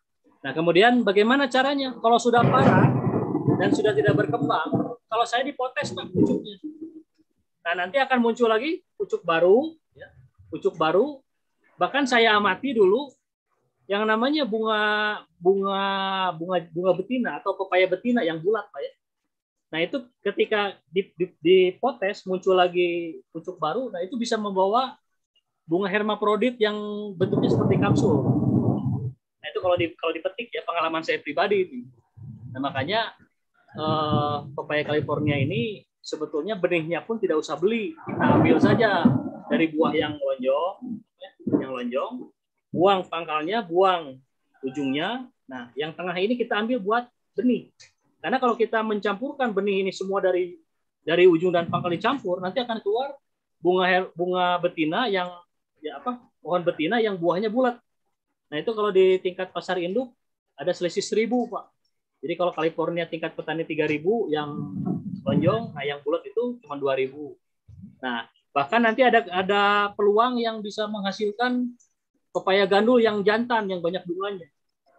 Nah, kemudian bagaimana caranya? Kalau sudah parah dan sudah tidak berkembang, kalau saya dipotes, Pak, pucuknya. Nah, nanti akan muncul lagi pucuk baru, ya, pucuk baru. Bahkan saya amati dulu yang namanya bunga betina atau pepaya betina yang bulat, Pak ya. Nah, itu ketika dipotes muncul lagi pucuk baru, nah itu bisa membawa bunga hermaprodit yang bentuknya seperti kapsul. Nah, itu kalau dipetik ya, pengalaman saya pribadi itu. Nah, makanya pepaya California ini sebetulnya benihnya pun tidak usah beli, kita ambil saja dari buah yang lonjong, buang pangkalnya, buang ujungnya. Nah, yang tengah ini kita ambil buat benih. Karena kalau kita mencampurkan benih ini semua dari ujung dan pangkal dicampur, nanti akan keluar bunga betina yang pohon betina yang buahnya bulat. Nah, itu kalau di tingkat pasar induk ada selisih 1.000, Pak. Jadi kalau California tingkat petani 3.000 yang lonjong, nah yang bulat itu cuma 2.000. Nah, bahkan nanti ada peluang yang bisa menghasilkan pepaya gandul yang jantan yang banyak bunganya.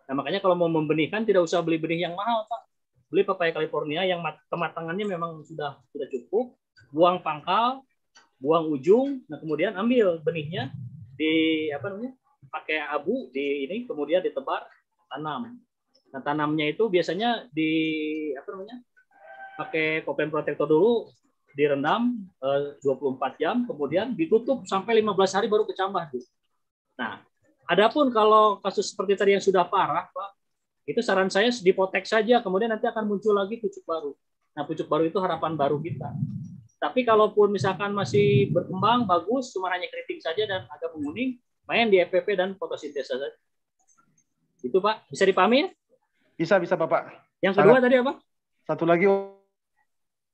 Nah, makanya kalau mau membenihkan tidak usah beli benih yang mahal, Pak. Beli pepaya California yang kematangannya memang sudah cukup, buang pangkal, buang ujung, nah kemudian ambil benihnya pakai abu kemudian ditebar, tanam. Nah, tanamnya itu biasanya pakai kopen protektor dulu, direndam 24 jam, kemudian ditutup sampai 15 hari baru kecambah. Nah, adapun kalau kasus seperti tadi yang sudah parah, Pak, itu saran saya dipotek saja, kemudian nanti akan muncul lagi pucuk baru. Nah, pucuk baru itu harapan baru kita. Tapi kalaupun misalkan masih berkembang, bagus, cuma hanya keriting saja dan agak menguning, main di FPP dan fotosintesa saja. Itu, Pak, bisa dipahami ya? Bisa, Bapak. Yang kedua tadi apa? Satu lagi,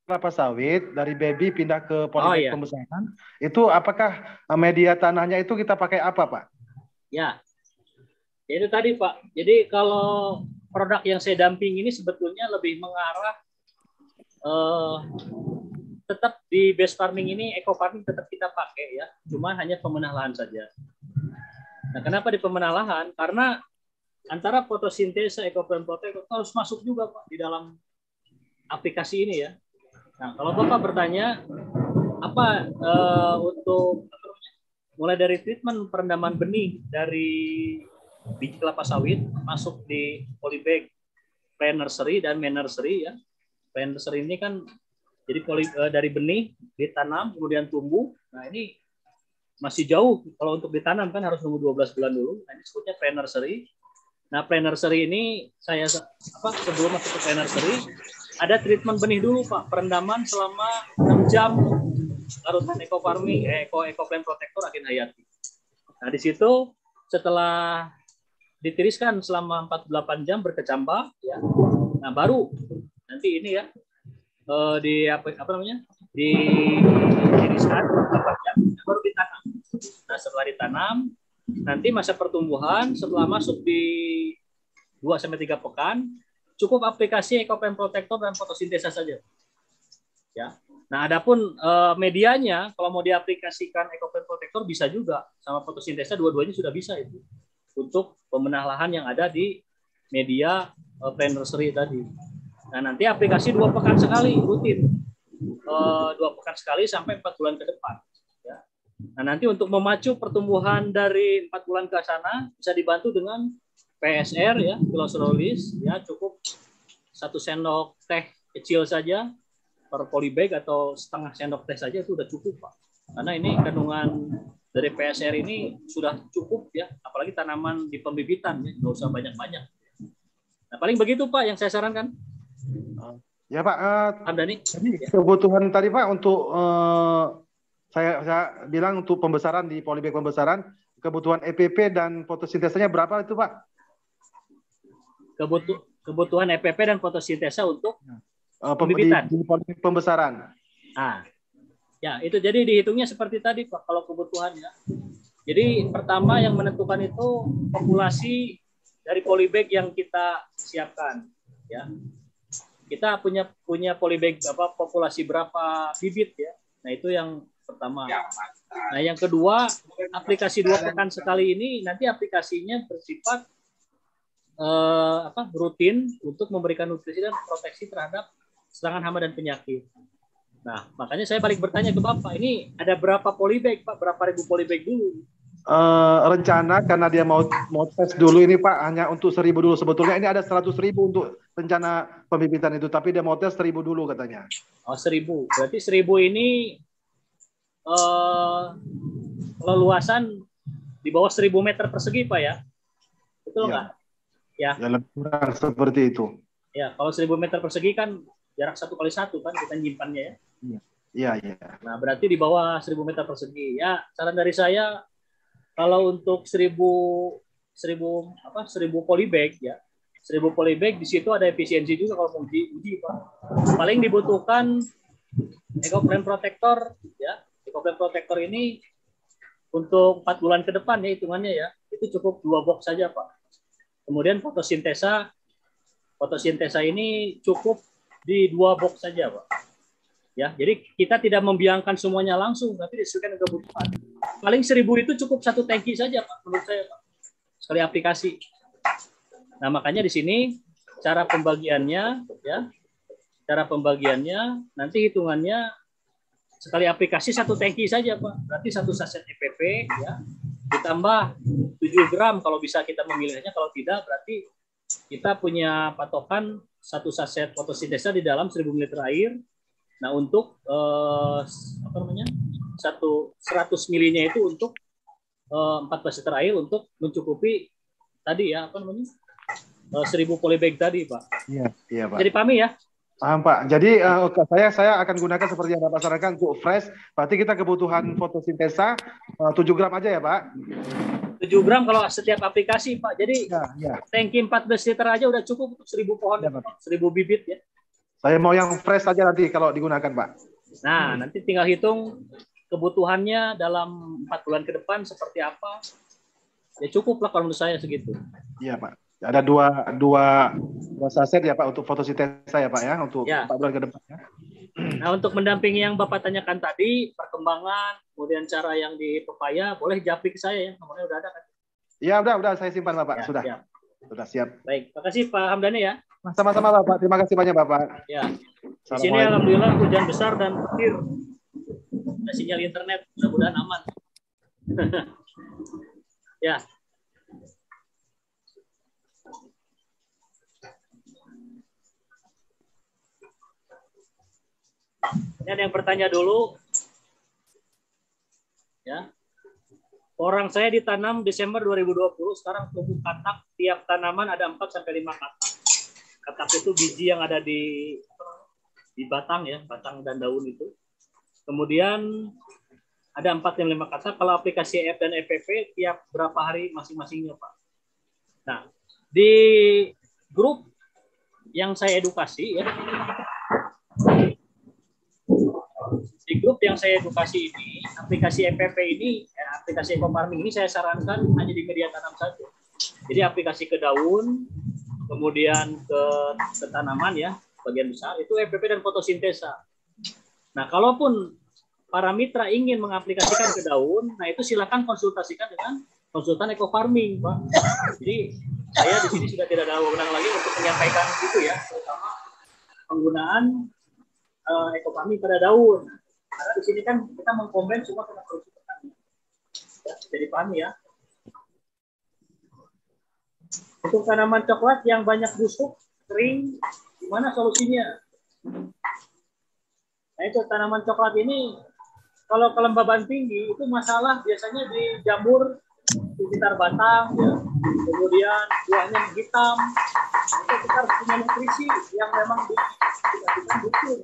kelapa sawit dari baby pindah ke polybag pembesaran. Itu apakah media tanahnya itu kita pakai apa, Pak? Ya, itu tadi, Pak. Jadi kalau produk yang saya damping ini sebetulnya lebih mengarah tetap di base farming ini, eco farming tetap kita pakai ya, cuma hanya pemenah lahan saja. Nah, kenapa di pemenah lahan? Karena antara fotosintesa, ekopen protector harus masuk juga, Pak, di dalam aplikasi ini ya. Nah, kalau Bapak bertanya apa untuk mulai dari treatment perendaman benih dari biji kelapa sawit masuk di polybag, pre-nursery dan main-nursery ya. Pre-nursery ini kan jadi dari benih ditanam kemudian tumbuh. Nah, ini masih jauh kalau untuk ditanam kan harus nunggu 12 bulan dulu. Nah, ini sebutnya pre-nursery. Nah, pre-nursery ini saya sebelum masuk ke pre-nursery ada treatment benih dulu, Pak, perendaman selama 6 jam larutan eco farming, eco-plant protector Akin Hayati. Nah, di situ setelah ditiriskan selama 48 jam berkecambah ya. Nah, baru nanti ini ya ditiriskan 4 jam baru ditanam. Nah, setelah ditanam nanti masa pertumbuhan setelah masuk di 2-3 pekan cukup aplikasi EcoPen Protector dan fotosintesa saja. Ya. Nah, adapun medianya kalau mau diaplikasikan EcoPen Protector bisa juga sama fotosintesa, dua-duanya sudah bisa itu untuk pemenah lahan yang ada di media pre-nursery tadi. Nah, nanti aplikasi 2 pekan sekali rutin. 2 pekan sekali sampai 4 bulan ke depan. Ya. Nah, nanti untuk memacu pertumbuhan dari 4 bulan ke sana bisa dibantu dengan PSR ya, Pilosolis ya, cukup 1 sendok teh kecil saja per polybag atau setengah sendok teh saja itu udah cukup, Pak. Karena ini kandungan dari PSR ini sudah cukup ya, apalagi apalagi tanaman di pembibitan, ya, nggak usah banyak-banyak. Nah, paling begitu Pak yang saya sarankan. Ya Pak, Hamdani. jadi kebutuhan tadi Pak untuk saya bilang untuk pembesaran di polybag pembesaran, kebutuhan EPP dan fotosintesanya berapa itu Pak? Kebutuhan EPP dan fotosintesa untuk pembibitan. Di polybag pembesaran. Nah, ya itu jadi dihitungnya seperti tadi Pak kalau kebutuhannya. Jadi pertama yang menentukan itu populasi dari polybag yang kita siapkan, ya. Kita punya polybag populasi berapa bibit ya. Nah, itu yang pertama. Nah, yang kedua, aplikasi 2 pekan sekali ini nanti aplikasinya bersifat rutin untuk memberikan nutrisi dan proteksi terhadap serangan hama dan penyakit. Nah, makanya saya balik bertanya ke Bapak, ini ada berapa polybag Pak? Berapa ribu polybag dulu? Rencana karena dia mau tes dulu ini Pak hanya untuk 1.000 dulu, sebetulnya ini ada 100.000 untuk rencana pembibitan itu, tapi dia mau tes 1.000 dulu katanya. Oh, 1.000, berarti 1.000 ini leluasan di bawah 1.000 meter persegi Pak ya, betul nggak? Ya. Ya lebih kurang seperti itu. Ya, kalau 1.000 meter persegi kan jarak 1x1 kan kita nyimpannya ya. Iya, iya. Nah, berarti di bawah 1.000 meter persegi. Ya, saran dari saya kalau untuk 1.000 polybag ya, 1.000 polybag di situ ada efisiensi juga kalau mau diuji Pak. Paling dibutuhkan EcoFrame Protector ya. EcoFrame Protector ini untuk 4 bulan ke depan ya hitungannya ya. Itu cukup 2 box saja Pak. Kemudian fotosintesa ini cukup di 2 box saja Pak. Ya, jadi kita tidak membiangkan semuanya langsung, tapi disesuaikan dengan kebutuhan. Paling 1.000 itu cukup 1 tangki saja Pak, menurut saya Pak. Sekali aplikasi. Nah, makanya di sini cara pembagiannya, ya, nanti hitungannya sekali aplikasi 1 tangki saja Pak. Berarti 1 saset EPP, ya, ditambah 7 gram kalau bisa kita memilihnya. Kalau tidak, berarti kita punya patokan 1 saset fotosintesa di dalam 1.000 ml air. Nah, untuk 100 milinya itu untuk 14 liter air untuk mencukupi tadi ya 1.000 polybag tadi Pak. Iya Pak. Jadi paham ya? Paham Pak. Jadi saya akan gunakan seperti yang Bapak sarankan untuk fresh. Berarti kita kebutuhan fotosintesa 7 gram aja ya Pak? 7 gram kalau setiap aplikasi Pak. Jadi tangki 14 liter aja udah cukup untuk 1.000 pohon, ya, 1.000 bibit ya. Saya mau yang fresh saja nanti kalau digunakan Pak. Nah, nanti tinggal hitung kebutuhannya dalam 4 bulan ke depan seperti apa. Ya cukup lah kalau menurut saya segitu. Iya Pak. Ada dua saset ya Pak untuk fotosintesa ya Pak ya untuk 4 bulan ke depan. Nah, untuk mendampingi yang Bapak tanyakan tadi, perkembangan, kemudian cara yang di pepaya, boleh japri ke saya ya, nomornya udah ada kan? Iya, udah saya simpan Bapak, ya, sudah. Siap. Sudah siap. Baik, makasih Pak Hamdani ya. Sama-sama Bapak, terima kasih banyak Bapak. Ya. Di sini alhamdulillah hujan besar dan petir. Ada sinyal internet, mudah-mudahan aman. Ya. Ini ada yang bertanya dulu. Ya. Orang saya ditanam Desember 2020, sekarang tumbuh katak, tiap tanaman ada 4-5 katak. Katak itu biji yang ada di batang ya, batang dan daun itu. Kemudian ada 4-5 katak. Kalau aplikasi EF dan EPP tiap berapa hari masing-masingnya Pak. Nah, di grup yang saya edukasi ya, di grup yang saya edukasi ini, aplikasi EPP ini, aplikasi eco-farming ini saya sarankan hanya di media tanam saja. Jadi aplikasi ke daun, kemudian ke tanaman ya, bagian besar, itu EPP dan fotosintesa. Nah, kalaupun para mitra ingin mengaplikasikan ke daun, nah itu silakan konsultasikan dengan konsultan eco-farming, Pak. Jadi saya di sini sudah tidak ada wewenang lagi untuk menyampaikan itu ya, terutama penggunaan eco-farming pada daun. Karena di sini kan kita mengkombin semua dengan produksi pertanian. Ya, jadi paham ya. Untuk tanaman coklat yang banyak busuk, kering, gimana solusinya? Nah itu tanaman coklat ini, kalau kelembaban tinggi itu masalah biasanya di jamur di sekitar batang, ya. Kemudian buahnya hitam. Itu kita harus punya nutrisi yang memang diaplikasikan butuh.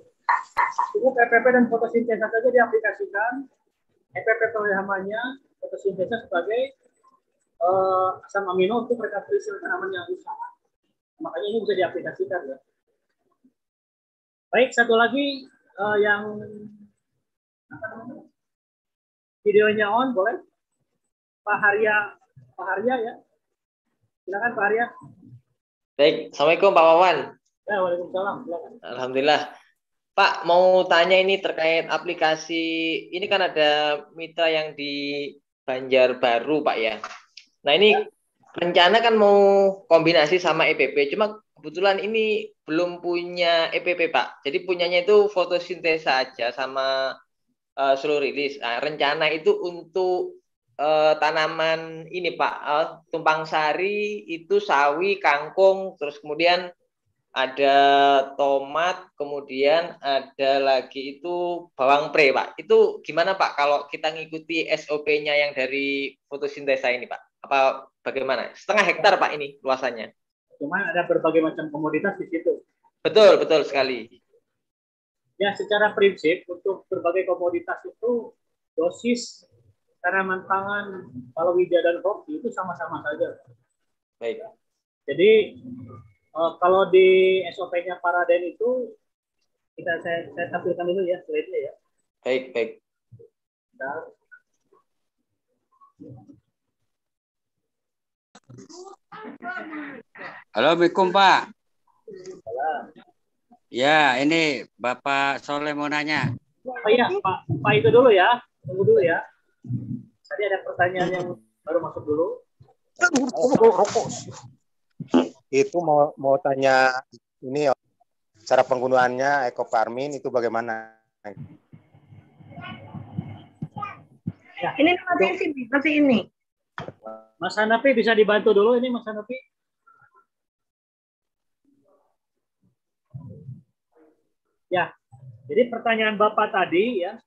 Cukup EPP dan fotosintesa saja diaplikasikan. EPP pemahamannya, fotosintesa sebagai asam amino untuk recovery sel tanaman yang rusak. Makanya ini bisa diaplikasikan ya. Baik, satu lagi yang videonya on, boleh? Pak Harya ya. Silakan Pak Harya. Baik, Assalamualaikum Pak Wawan. Ya, waalaikumsalam. Silakan. Alhamdulillah. Pak, mau tanya ini terkait aplikasi, ini kan ada mitra yang di Banjarbaru Pak ya. Nah ini rencana kan mau kombinasi sama EPP, cuma kebetulan ini belum punya EPP Pak. Jadi punyanya itu fotosintesa aja sama slow release. Nah, rencana itu untuk tanaman ini Pak, tumpang sari itu sawi, kangkung, terus kemudian ada tomat, kemudian ada lagi itu bawang pre Pak. Itu gimana Pak kalau kita ngikuti SOP-nya yang dari fotosintesa ini Pak? Apa bagaimana? 1,5 hektar Pak ini luasannya. Cuma ada berbagai macam komoditas di situ. Betul, betul sekali. Ya, secara prinsip untuk berbagai komoditas itu dosis tanaman pangan, palawija dan kopi itu sama-sama saja. Baik. Jadi kalau di SOP-nya Paraden itu saya tampilkan dulu ya slide-nya ya. Baik, baik. Bentar. Assalamualaikum Pak. Salam. Ya, ini Bapak Soleh mau nanya. Oh iya, Pak itu dulu ya. Tunggu dulu ya. Tadi ada pertanyaan yang baru masuk dulu. Itu mau tanya ini cara penggunaannya Eco Farming itu bagaimana? Ya, Ini masih ini. Mas Hanafi bisa dibantu dulu ini Mas Hanafi. Ya, jadi pertanyaan Bapak tadi ya,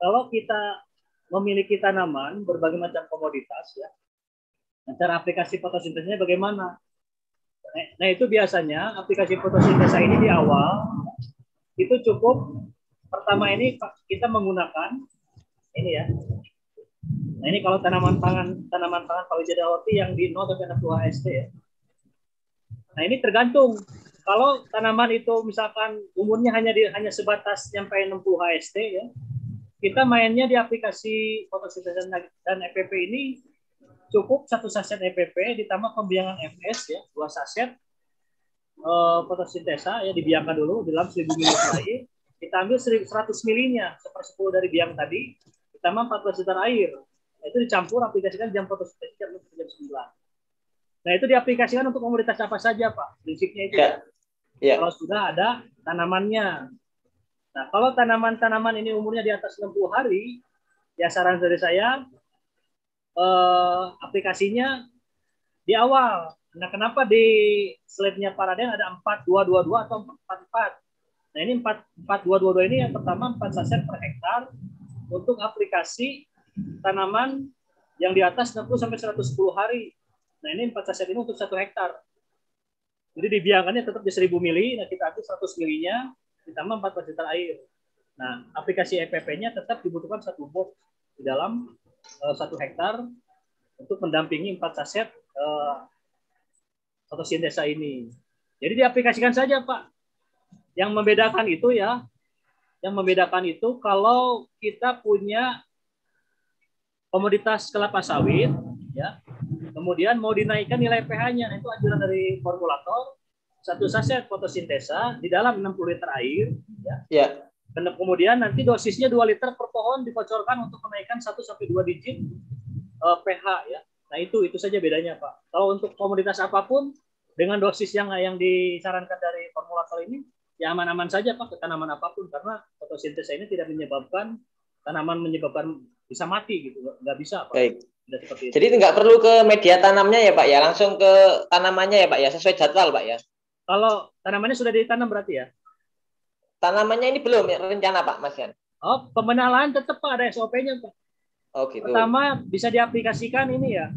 kalau kita memiliki tanaman berbagai macam komoditas ya, cara aplikasi fotosintesanya bagaimana? Nah itu biasanya aplikasi fotosintesa ini di awal itu cukup pertama ini kita menggunakan ini ya. Nah ini kalau tanaman pangan palawija dan roti yang di 0 sampai 60 HST ya. Nah ini tergantung. Kalau tanaman itu misalkan umurnya hanya sebatas sampai 60 HST ya, kita mainnya di aplikasi fotosintesa dan EPP ini cukup 1 saset EPP ditambah pembiangan FS ya, 2 saset fotosintesa ya dibiangkan dulu dalam 1000 ml air, kita ambil 100 ml-nya, 1/10 dari biang tadi, ditambah 14 liter air. Nah, itu dicampur aplikasikan jam fotosintesa jam 9. Nah, itu diaplikasikan untuk komoditas apa saja, Pak? Prinsipnya itu. Ya. Ya. Kalau sudah ada tanamannya. Nah, kalau tanaman-tanaman ini umurnya di atas 60 hari, ya saran dari saya aplikasinya di awal. Nah, kenapa di slide-nya Paraden ada 4-2-2-2 atau 4-4? Nah, ini 4-2-2-2 ini yang pertama 4 saset per hektar untuk aplikasi tanaman yang di atas 60 sampai 110 hari. Nah, ini 4 saset ini untuk 1 hektar. Jadi dibiarkannya tetap di 1000 mili, nah kita ambil 100 milinya ditambah 14 liter air. Nah, aplikasi EPP-nya tetap dibutuhkan 1 box di dalam 1 hektar untuk mendampingi 4 saset fotosintesa ini. Jadi diaplikasikan saja, Pak. Yang membedakan itu ya, yang membedakan itu kalau kita punya komoditas kelapa sawit, ya, kemudian mau dinaikkan nilai pH-nya, itu anjuran dari formulator, 1 saset fotosintesa di dalam 60 liter air, ya. Ya. Kemudian nanti dosisnya 2 liter per pohon dibocorkan untuk menaikkan 1-2 digit pH, ya. Nah itu saja bedanya, Pak. Kalau untuk komoditas apapun dengan dosis yang disarankan dari formulator ini, ya aman-aman saja, Pak, ke tanaman apapun, karena fotosintesa ini tidak menyebabkan tanaman bisa mati gitu, nggak bisa, Pak. Baik. Seperti itu. Jadi nggak perlu ke media tanamnya ya Pak ya, langsung ke tanamannya ya Pak ya, sesuai jadwal Pak ya. Kalau tanamannya sudah ditanam berarti ya? Tanamannya ini belum ya, rencana Pak Mas Yan? Oh, pembenahan lahan tetap Pak, ada SOP-nya Pak. Oh gitu. Pertama bisa diaplikasikan ini ya.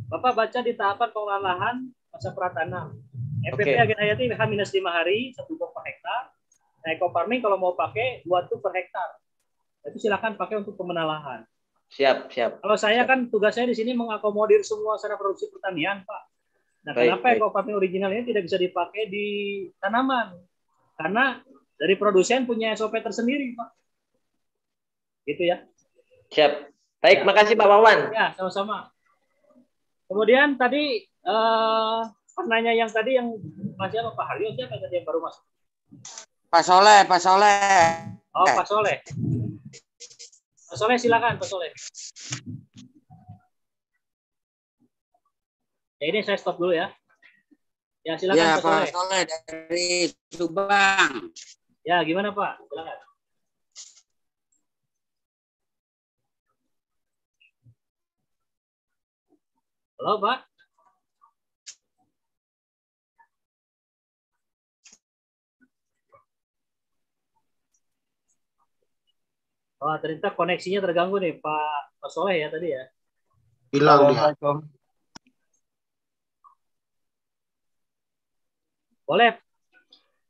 Bapak baca di tahapan pengelolaan lahan masa pratanam. EPP Agen Hayati H-5 hari 1 ton per hektar. Nah, eco farming kalau mau pakai 2 ton per hektar. Itu silakan pakai untuk pemenahan lahan. Siap, siap. Kalau saya kan tugas saya di sini mengakomodir semua sarana produksi pertanian, Pak. Nah, kenapa eco farming original ini tidak bisa dipakai di tanaman? Karena dari produsen punya SOP tersendiri, Pak. Gitu ya. Siap. Baik, makasih Pak Wawan. Ya, sama-sama. Kemudian tadi penanya yang tadi yang masih apa Pak Haryo siapa tadi yang baru masuk? Pak Soleh, Pak Soleh. Oh, Pak Soleh. Pak Soleh silakan Pak Soleh. Ya, ini saya stop dulu ya. Ya, silakan Ya, Pak Soleh. Pak Soleh dari Subang. Ya, gimana Pak? Silakan. Halo, Pak. Oh, ternyata koneksinya terganggu nih, Pak Soleh ya tadi ya. Hilang dia. Boleh.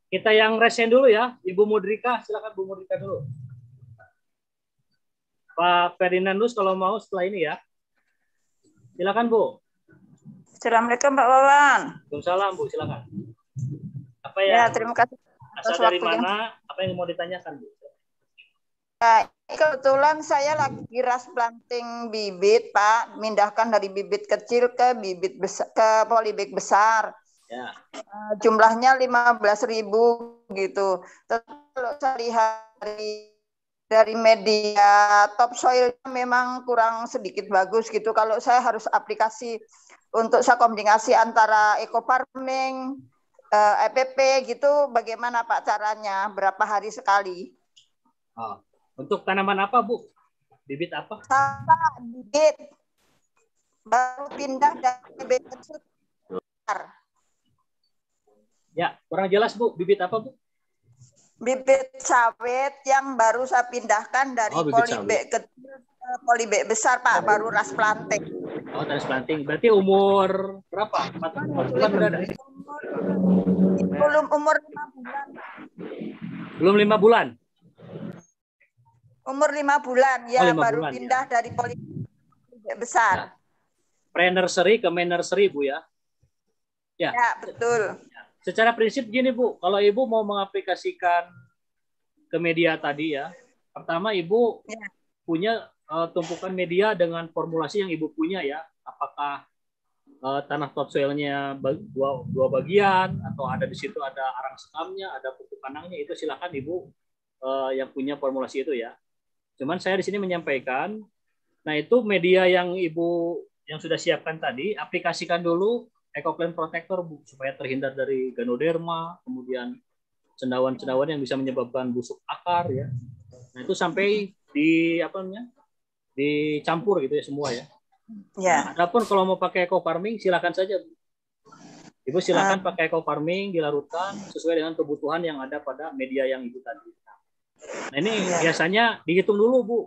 Kita yang resen dulu ya. Ibu Mudrika, silakan Bu Mudrika dulu. Pak Ferdinandus kalau mau setelah ini ya. Silakan Bu. Assalamualaikum Pak Wawan. Waalaikumsalam Bu, silakan. Apa Ya, ya? terima kasih Asal atas dari waktunya. mana? Apa yang mau ditanyakan Bu? Ya, kebetulan saya lagi transplanting bibit, Pak, mindahkan dari bibit kecil ke bibit besar, ke polybag besar. Ya. Jumlahnya 15.000 gitu. Terus kalau saya lihat dari media topsoil memang kurang sedikit bagus gitu. Kalau saya harus aplikasi untuk saya kombinasi antara eco farming, EPP gitu, bagaimana Pak caranya? Berapa hari sekali? Oh. Untuk tanaman apa Bu? Bibit apa? Sama bibit. Baru pindah dari bibit kecil. Ya, kurang jelas Bu. Bibit apa Bu? Bibit sawit yang baru saya pindahkan dari polybag kecil ke polybag besar Pak, baru transplanting. Oh, transplanting. Berarti umur berapa? 4 bulan udah ada? Belum umur 5 bulan. Belum 5 bulan? Umur 5 bulan, ya 5 baru bulan, pindah dari polybag besar. Ya. Pre-nursery ke main nursery Bu ya? Ya, ya betul. Secara prinsip gini Bu, kalau Ibu mau mengaplikasikan ke media tadi ya, pertama Ibu punya tumpukan media dengan formulasi yang Ibu punya ya, apakah tanah topsoilnya dua bagian atau ada di situ ada arang sekamnya, ada pupuk kanangnya, itu silakan Ibu yang punya formulasi itu ya. Cuman saya di sini menyampaikan, nah itu media yang Ibu yang sudah siapkan tadi, aplikasikan dulu EcoPlant Protector Bu, supaya terhindar dari Ganoderma, kemudian cendawan-cendawan yang bisa menyebabkan busuk akar ya. Nah itu sampai di apa namanya dicampur gitu ya semua ya. Ya. Nah, adapun kalau mau pakai eco farming silakan saja Bu. Ibu silakan pakai eco farming dilarutkan sesuai dengan kebutuhan yang ada pada media yang Ibu tadi. Nah ini biasanya dihitung dulu Bu.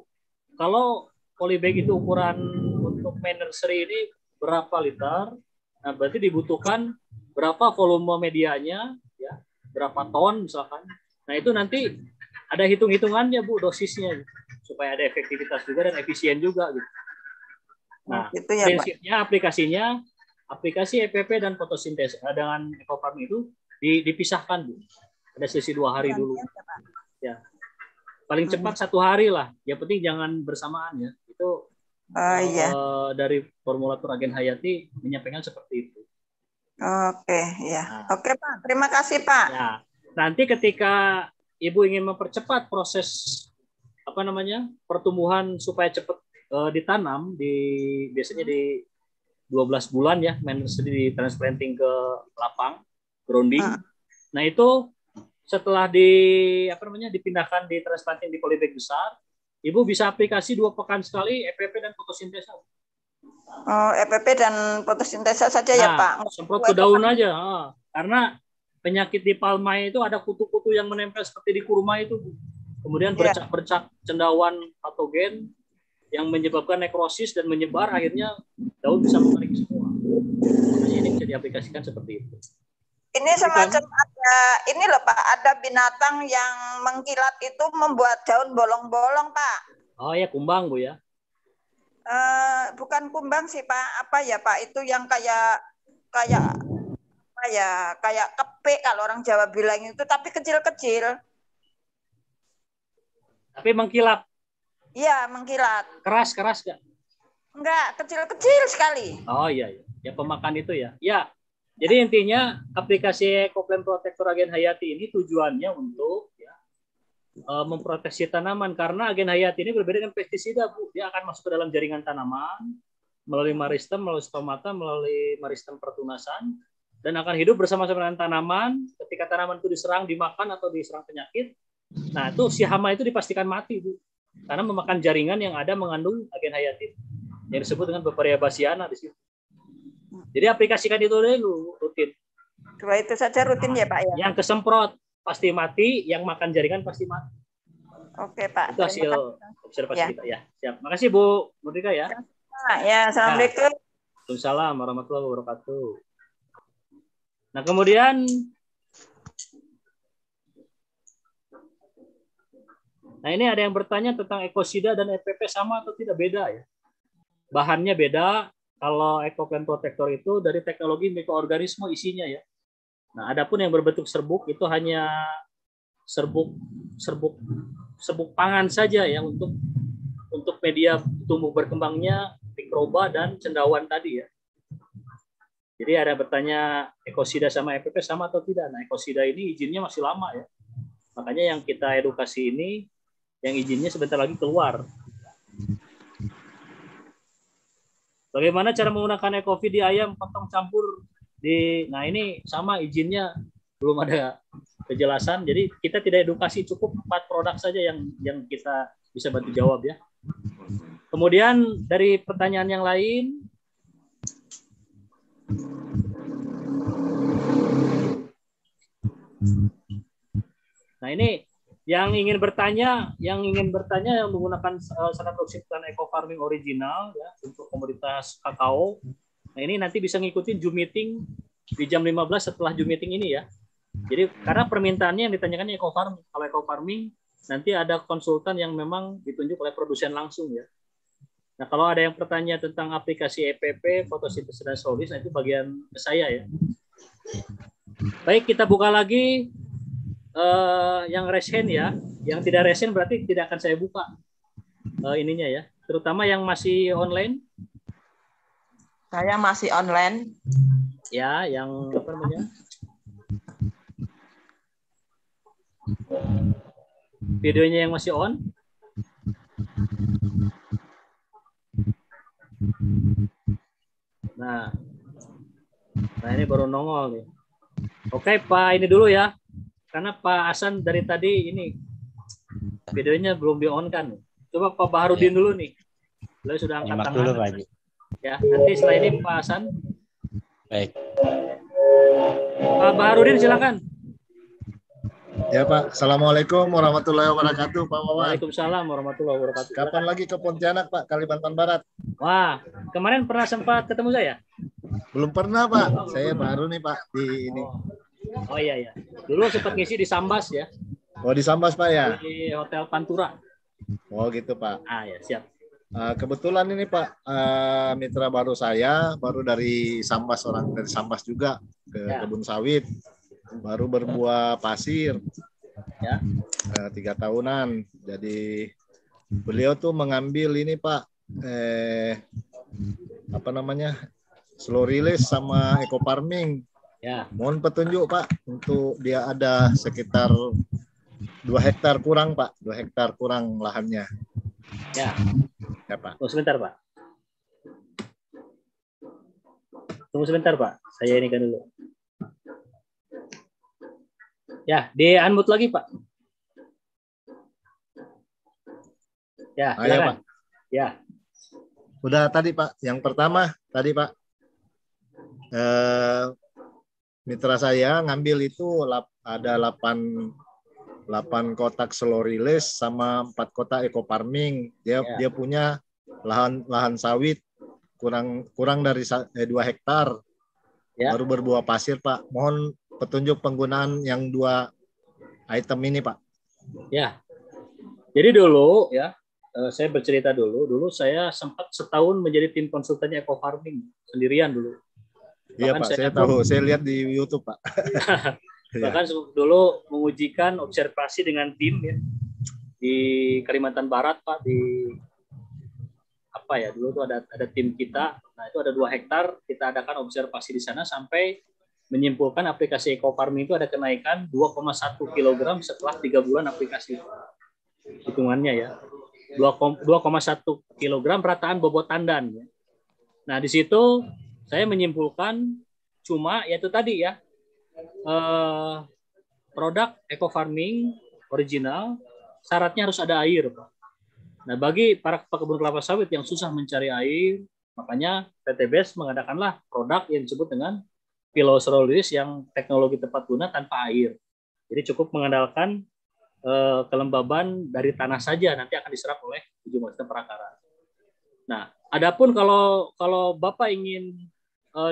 Kalau polybag itu ukuran untuk main nursery ini berapa liter? Nah, berarti dibutuhkan berapa volume medianya, ya, berapa ton misalkan. Nah, itu nanti ada hitung-hitungannya Bu, dosisnya, supaya ada efektivitas juga dan efisien juga. Gitu. Nah, itu ya, prinsipnya Pak. Aplikasi EPP dan fotosintesa dengan eco farming itu dipisahkan Bu. Ada sesi 2 hari dulu. Ya, paling cepat 1 hari lah. Yang penting jangan bersamaan ya. Itu dari formulator Agen Hayati menyampaikan seperti itu. Oke, ya. Oke Pak, terima kasih Pak. Ya, nanti ketika Ibu ingin mempercepat proses pertumbuhan supaya cepat ditanam biasanya di 12 bulan ya, di transplanting ke lapang, grounding. Nah itu setelah dipindahkan di transplanting di polybag besar, Ibu bisa aplikasi 2 pekan sekali EPP dan fotosintesa. Oh, EPP dan fotosintesa saja ya Pak. Semprot ke daun aja. Karena penyakit di palma itu ada kutu-kutu yang menempel seperti di kurma itu. Kemudian bercak-bercak cendawan patogen yang menyebabkan nekrosis dan menyebar, akhirnya daun bisa mengering semua. Makanya ini bisa diaplikasikan seperti itu. Ini semacam ada, ini loh Pak, ada binatang yang mengkilat itu membuat daun bolong-bolong Pak. Oh ya, kumbang Bu ya? Bukan kumbang sih Pak, apa ya Pak, itu yang kayak apa ya, kayak kepik kalau orang Jawa bilang itu, tapi kecil-kecil. Tapi mengkilap? Iya, mengkilat. Keras nggak? Enggak, kecil-kecil sekali. Oh iya, ya pemakan itu ya. Ya, jadi intinya aplikasi Ecoplant Protector Agen Hayati ini tujuannya untuk ya, memproteksi tanaman, karena agen hayati ini berbeda dengan pestisida Bu. Dia akan masuk ke dalam jaringan tanaman melalui meristem, melalui stomata, melalui meristem pertunasan, dan akan hidup bersama-sama dengan tanaman. Ketika tanaman itu diserang, dimakan atau diserang penyakit, nah itu si hama itu dipastikan mati Bu, karena memakan jaringan yang ada mengandung agen hayati yang disebut dengan Beparia bassiana di situ. Jadi aplikasikan itu dulu rutin. Dua itu saja rutin ya Pak ya. Yang kesemprot pasti mati, yang makan jaringan pasti mati. Oke Pak. Itu hasil observasi kita ya. Siap. Makasih Bu Murdika ya. Ya, assalamualaikum. Waalaikumsalam warahmatullahi wabarakatuh. Nah kemudian ini ada yang bertanya tentang ekosida dan EPP sama atau tidak, beda ya. Bahannya beda. Kalau Ecoplant Protector itu dari teknologi mikroorganisme isinya ya. Nah, adapun yang berbentuk serbuk itu hanya serbuk pangan saja ya, untuk media tumbuh berkembangnya mikroba dan cendawan tadi ya. Jadi ada bertanya ekosida sama EPP sama atau tidak. Nah, ekosida ini izinnya masih lama ya. Makanya yang kita edukasi ini yang izinnya sebentar lagi keluar. Bagaimana cara menggunakan Ecovit di ayam potong campur di, nah ini sama izinnya belum ada kejelasan. Jadi kita tidak edukasi, cukup 4 produk saja yang kita bisa bantu jawab ya. Kemudian dari pertanyaan yang lain, nah ini yang ingin bertanya yang menggunakan sanad Oxyplan Eco Farming original ya untuk komoditas kakao. Nah ini nanti bisa ngikutin Zoom meeting di jam 15 setelah Zoom meeting ini ya. Jadi karena permintaannya yang ditanyakannya Eco Farming. Kalau Eco Farming nanti ada konsultan yang memang ditunjuk oleh produsen langsung ya. Nah kalau ada yang bertanya tentang aplikasi EPP, fotosintesis dan solis, nah itu bagian ke saya ya. Baik, kita buka lagi. Yang resen ya, yang tidak resen berarti tidak akan saya buka ininya ya, terutama yang masih online. Saya masih online. Ya, yang apa namanya? Videonya yang masih on. Nah ini baru nongol nih. Oke Pak, ini dulu ya. Karena Pak Hasan dari tadi ini videonya belum di on kan. Coba Pak Baharudin dulu nih. Beliau sudah angkat tangan. Dulu, Pak. Ya, nanti setelah ini Pak Hasan. Baik. Pak Baharudin silakan. Ya Pak, Assalamualaikum warahmatullahi wabarakatuh Pak Wawan. Waalaikumsalam warahmatullahi wabarakatuh. Kapan lagi ke Pontianak Pak, Kalimantan Barat? Wah, kemarin pernah sempat ketemu saya? Belum pernah Pak, saya baru nih Pak di ini. Oh iya. Dulu sempat ngisi di Sambas ya. Oh di Sambas Pak ya? Di Hotel Pantura. Oh gitu Pak. Ah ya, siap. Kebetulan ini Pak, mitra baru saya, baru dari Sambas, orang dari Sambas juga ke kebun sawit. Baru berbuah pasir. Ya. 3 tahunan. Jadi beliau tuh mengambil ini Pak, apa namanya, slow release sama eco farming. Ya. Mohon petunjuk Pak, untuk dia ada sekitar 2 hektar kurang Pak, 2 hektar kurang lahannya. Ya. Ya Pak. Tunggu sebentar Pak. Tunggu sebentar Pak, saya ini kan dulu. Ya, di unmute lagi Pak. Ya, silakan. Ya, Pak. Ya. Udah tadi Pak, yang pertama tadi Pak. Mitra saya ngambil itu ada 8 kotak slow release sama 4 kotak eco farming. Dia punya lahan sawit kurang dari 2 hektar. Ya. Baru berbuah pasir, Pak. Mohon petunjuk penggunaan yang 2 item ini, Pak. Ya. Jadi dulu ya, saya bercerita dulu. Dulu saya sempat setahun menjadi tim konsultannya eco farming sendirian dulu. Iya, Pak, saya tahu. Saya lihat di YouTube, Pak. Bahkan dulu mengujikan observasi dengan tim ya di Kalimantan Barat, Pak, di apa ya, dulu tuh ada tim kita. Nah, itu ada 2 hektar, kita adakan observasi di sana sampai menyimpulkan aplikasi eco farming itu ada kenaikan 2,1 kg setelah 3 bulan aplikasi. Hitungannya ya. 2,1 kg rataan bobot tandan ya. Nah, di situ saya menyimpulkan cuma yaitu tadi ya, produk eco farming original syaratnya harus ada air, Pak. Nah, bagi para pekebun kelapa sawit yang susah mencari air, makanya PT BES mengadakanlah produk yang disebut dengan piloserolis yang teknologi tepat guna tanpa air. Jadi cukup mengandalkan kelembaban dari tanah saja, nanti akan diserap oleh uji monster perakara. Nah, adapun kalau Bapak ingin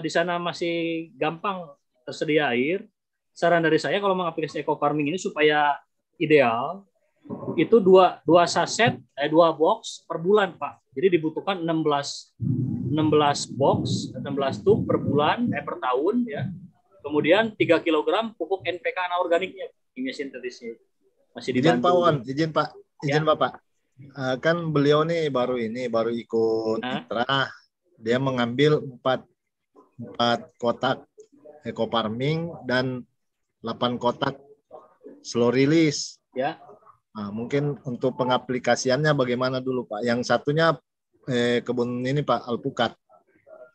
di sana masih gampang tersedia air, saran dari saya kalau mengaplikasi eco farming ini supaya ideal, itu 2 saset, 2 box per bulan, Pak. Jadi dibutuhkan 16 box, 16 tub per bulan, per tahun ya. Kemudian 3 kg pupuk NPK anorganiknya, kimia sintetisnya. Masih Izin dibantu. Pak Wan, izin Bapak. Kan beliau nih baru ikut mitra. Dia mengambil 4 kotak eco farming dan 8 kotak slow release. Ya. Nah, mungkin untuk pengaplikasiannya bagaimana dulu, Pak? Yang satunya kebun ini, Pak, alpukat.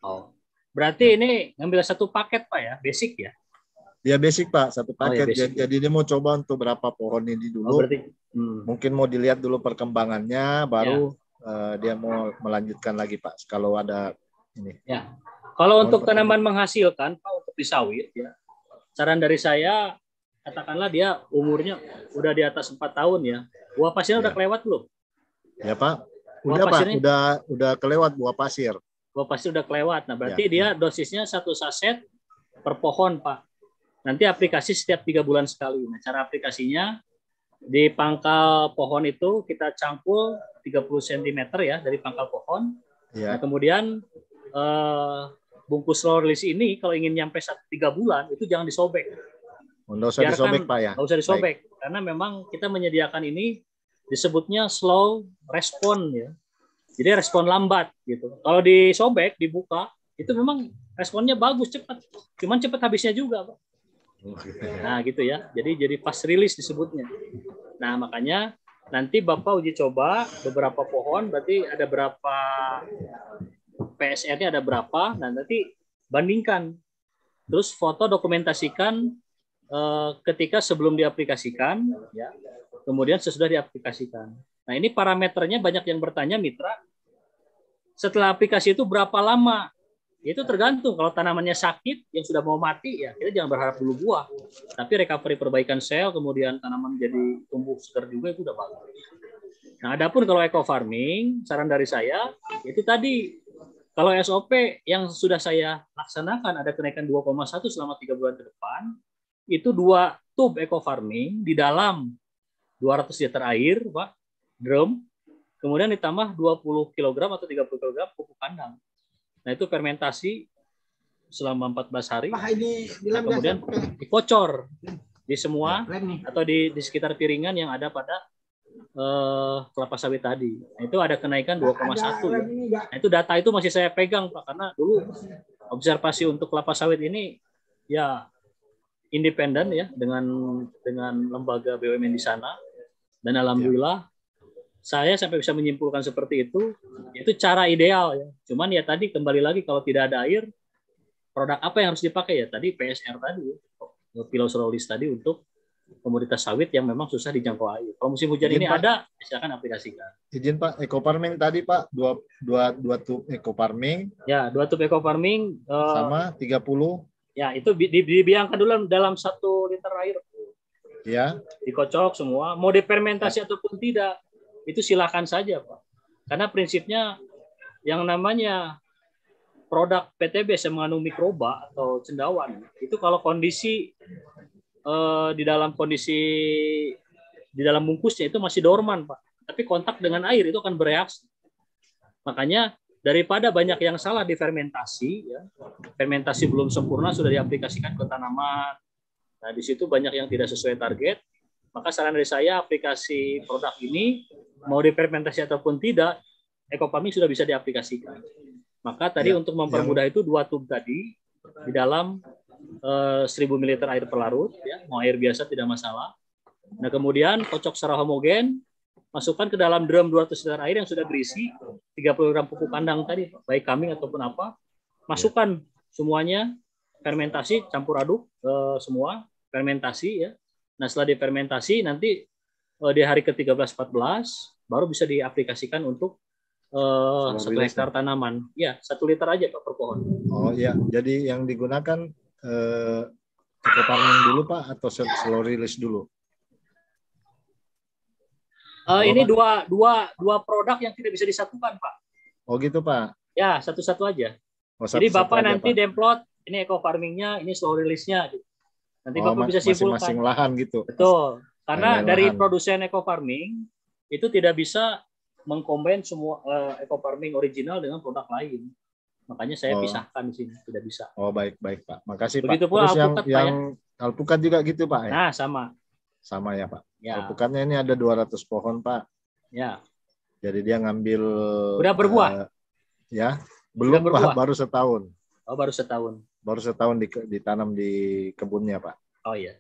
Oh. Berarti ini ngambil 1 paket, Pak ya, basic ya? Ya basic, Pak, 1 paket. Ya, basic. Jadi dia mau coba untuk berapa pohon ini dulu. Berarti, mungkin mau dilihat dulu perkembangannya, baru dia mau melanjutkan lagi, Pak. Kalau ada ini. Ya. Kalau untuk tanaman menghasilkan, Pak, untuk di sawit ya, saran dari saya, katakanlah dia umurnya udah di atas 4 tahun ya. Buah pasirnya udah kelewat belum? Ya, Pak. Udah kelewat buah pasir. Buah pasir udah kelewat. Nah, berarti dia dosisnya 1 saset per pohon, Pak. Nanti aplikasi setiap 3 bulan sekali. Nah, cara aplikasinya di pangkal pohon itu kita cangkul 30 cm ya dari pangkal pohon. Ya. Nah, kemudian bungkus slow release ini kalau ingin nyampe 3 bulan itu jangan disobek. Nggak usah disobek, Pak ya? Nggak usah disobek. Baik. Karena memang kita menyediakan ini disebutnya slow respon ya. Jadi respon lambat gitu. Kalau disobek, dibuka, itu memang responnya bagus, cepat. Cuman cepat habisnya juga, Pak. Nah, gitu ya. Jadi fast release disebutnya. Nah, makanya nanti Bapak uji coba beberapa pohon, berarti ada berapa PSR-nya ada berapa, nah nanti bandingkan. Terus foto dokumentasikan ketika sebelum diaplikasikan, ya, kemudian sesudah diaplikasikan. Nah, ini parameternya banyak yang bertanya, mitra. Setelah aplikasi itu berapa lama? Itu tergantung. Kalau tanamannya sakit, yang sudah mau mati, ya kita jangan berharap dulu buah. Tapi recovery perbaikan sel, kemudian tanaman jadi tumbuh segar juga, itu udah bagus. Nah, adapun kalau eco farming, saran dari saya, itu tadi, kalau SOP yang sudah saya laksanakan ada kenaikan 2,1 selama 3 bulan ke depan, itu 2 tub eco farming di dalam 200 liter air, Pak, drum, kemudian ditambah 20 kg atau 30 kg pupuk kandang. Nah, itu fermentasi selama 14 hari. Nah, kemudian dikocor di semua atau di sekitar piringan yang ada pada kelapa sawit tadi. Nah, itu ada kenaikan 2,1 ya. Nah, itu data itu masih saya pegang, Pak, karena dulu observasi untuk kelapa sawit ini ya independen ya dengan lembaga BUMN di sana, dan alhamdulillah saya sampai bisa menyimpulkan seperti itu cara ideal ya. Cuman ya tadi kembali lagi, kalau tidak ada air, produk apa yang harus dipakai ya? Tadi PSR tadi, piloserolis tadi untuk komoditas sawit yang memang susah dijangkau air. Kalau musim hujan ini Pak, ada, silakan aplikasikan. Izin Pak, eco farming tadi Pak, dua tub eco farming. Ya, 2 tub eco farming sama 30. Ya, itu dibiangkan dulu dalam 1 liter air. Ya. Dikocok semua. Mau difermentasi ataupun tidak, itu silakan saja, Pak. Karena prinsipnya yang namanya produk PTBS yang mengandung mikroba atau cendawan itu kalau kondisi di dalam bungkusnya itu masih dorman, Pak. Tapi kontak dengan air itu akan bereaksi. Makanya daripada banyak yang salah di fermentasi, ya, fermentasi belum sempurna sudah diaplikasikan ke tanaman. Nah, di situ banyak yang tidak sesuai target. Maka saran dari saya aplikasi produk ini mau difermentasi ataupun tidak, ekofarming sudah bisa diaplikasikan. Maka tadi untuk mempermudah itu 2 tub tadi di dalam 1000 ml air pelarut, ya, mau air biasa tidak masalah. Nah, kemudian kocok secara homogen, masukkan ke dalam drum 200 liter air yang sudah berisi 30 gram pupuk kandang tadi, baik kambing ataupun apa. Masukkan semuanya, fermentasi, campur aduk semua, fermentasi ya. Nah, setelah difermentasi nanti di hari ke-13-14 baru bisa diaplikasikan untuk 1 hektar tanaman. Ya, 1 liter aja Pak per pohon. Oh iya, jadi yang digunakan ekofarming dulu Pak atau slow release dulu? Ini dua produk yang tidak bisa disatukan, Pak. Oh gitu, Pak. Ya, satu-satu aja. Oh, jadi Bapak aja, nanti Pak. demplot, ini ekofarmingnya, ini slow release-nya. Nanti Bapak bisa simpulkan. Masing-masing lahan gitu. Betul. Karena dari lahan. produsen ekofarming itu tidak bisa mengcombine semua ekofarming original dengan produk lain. Makanya saya pisahkan di sini, tidak bisa. Oh, baik Pak. Makasih Begitu Pak. pula Terus alpukat, Pak, yang alpukat juga gitu Pak ya? Nah, sama. Sama ya Pak. Ya. Alpukatnya ini ada 200 pohon Pak. Ya. Jadi dia ngambil. Udah berbuah? Ya, belum Pak, baru setahun. Oh, baru setahun. Baru setahun ditanam di kebunnya Pak. Oh iya.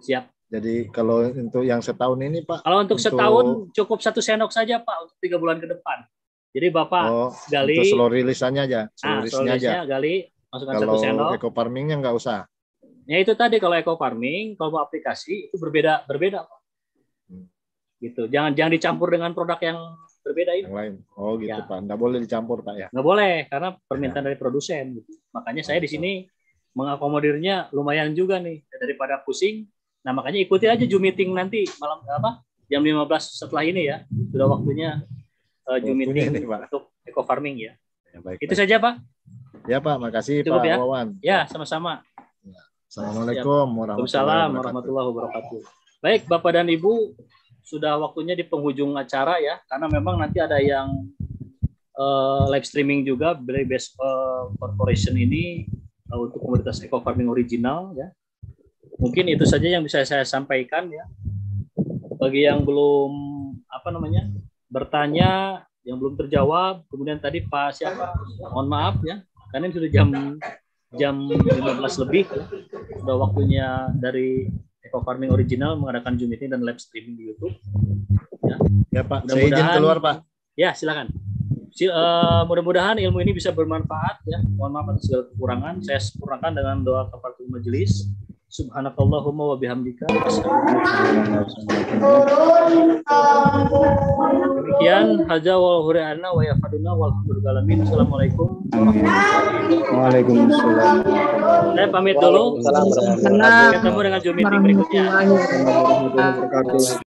Siap. Jadi kalau untuk yang setahun ini Pak. Kalau untuk setahun cukup 1 sendok saja Pak untuk 3 bulan ke depan. Jadi Bapak gali. Untuk slow release-nya aja. Slow release-nya aja. Gali, masukkan kalau 1 sendok. Kalau ekofarmingnya nggak usah. Ya itu tadi kalau ekofarming, kalau mau aplikasi itu berbeda Pak. Gitu. Jangan dicampur dengan produk yang berbeda ini. Yang lain. Oh gitu ya. Pak. Nggak boleh dicampur Pak ya. Nggak boleh karena permintaan dari produsen. Gitu. Makanya saya di sini mengakomodirnya lumayan juga nih daripada pusing. Nah makanya ikuti aja Zoom meeting nanti malam jam 15 setelah ini ya. Sudah waktunya Zoom meeting untuk ekofarming ya. Baik, itu saja Pak. Ya Pak, makasih cukup, Pak ya? Wawan. Ya sama-sama. Assalamualaikum warahmatullahi wabarakatuh. Baik Bapak dan Ibu, sudah waktunya di penghujung acara ya, karena memang nanti ada yang live streaming juga dari Best Corporation ini untuk komunitas ekofarming original ya. Mungkin itu saja yang bisa saya sampaikan ya. Bagi yang belum bertanya, yang belum terjawab, kemudian tadi Pak siapa? Mohon maaf ya, karena ini sudah jam 15 lebih ya. Sudah waktunya dari ekofarming original mengadakan Zoom meeting dan live streaming di YouTube. Ya Pak, saya izin keluar Pak. Ya silakan. Mudah-mudahan ilmu ini bisa bermanfaat ya. Mohon maaf atas segala kekurangan. Saya sempurnakan dengan doa kafaratul majelis. Subhanakallahumma wa bihamdika. Demikian haza wal hurana wa yafaduna walhamdulillah. Assalamualaikum warahmatullahi wabarakatuh. Waalaikumsalam. Saya pamit dulu. Ketemu dengan Zoom meeting berikutnya.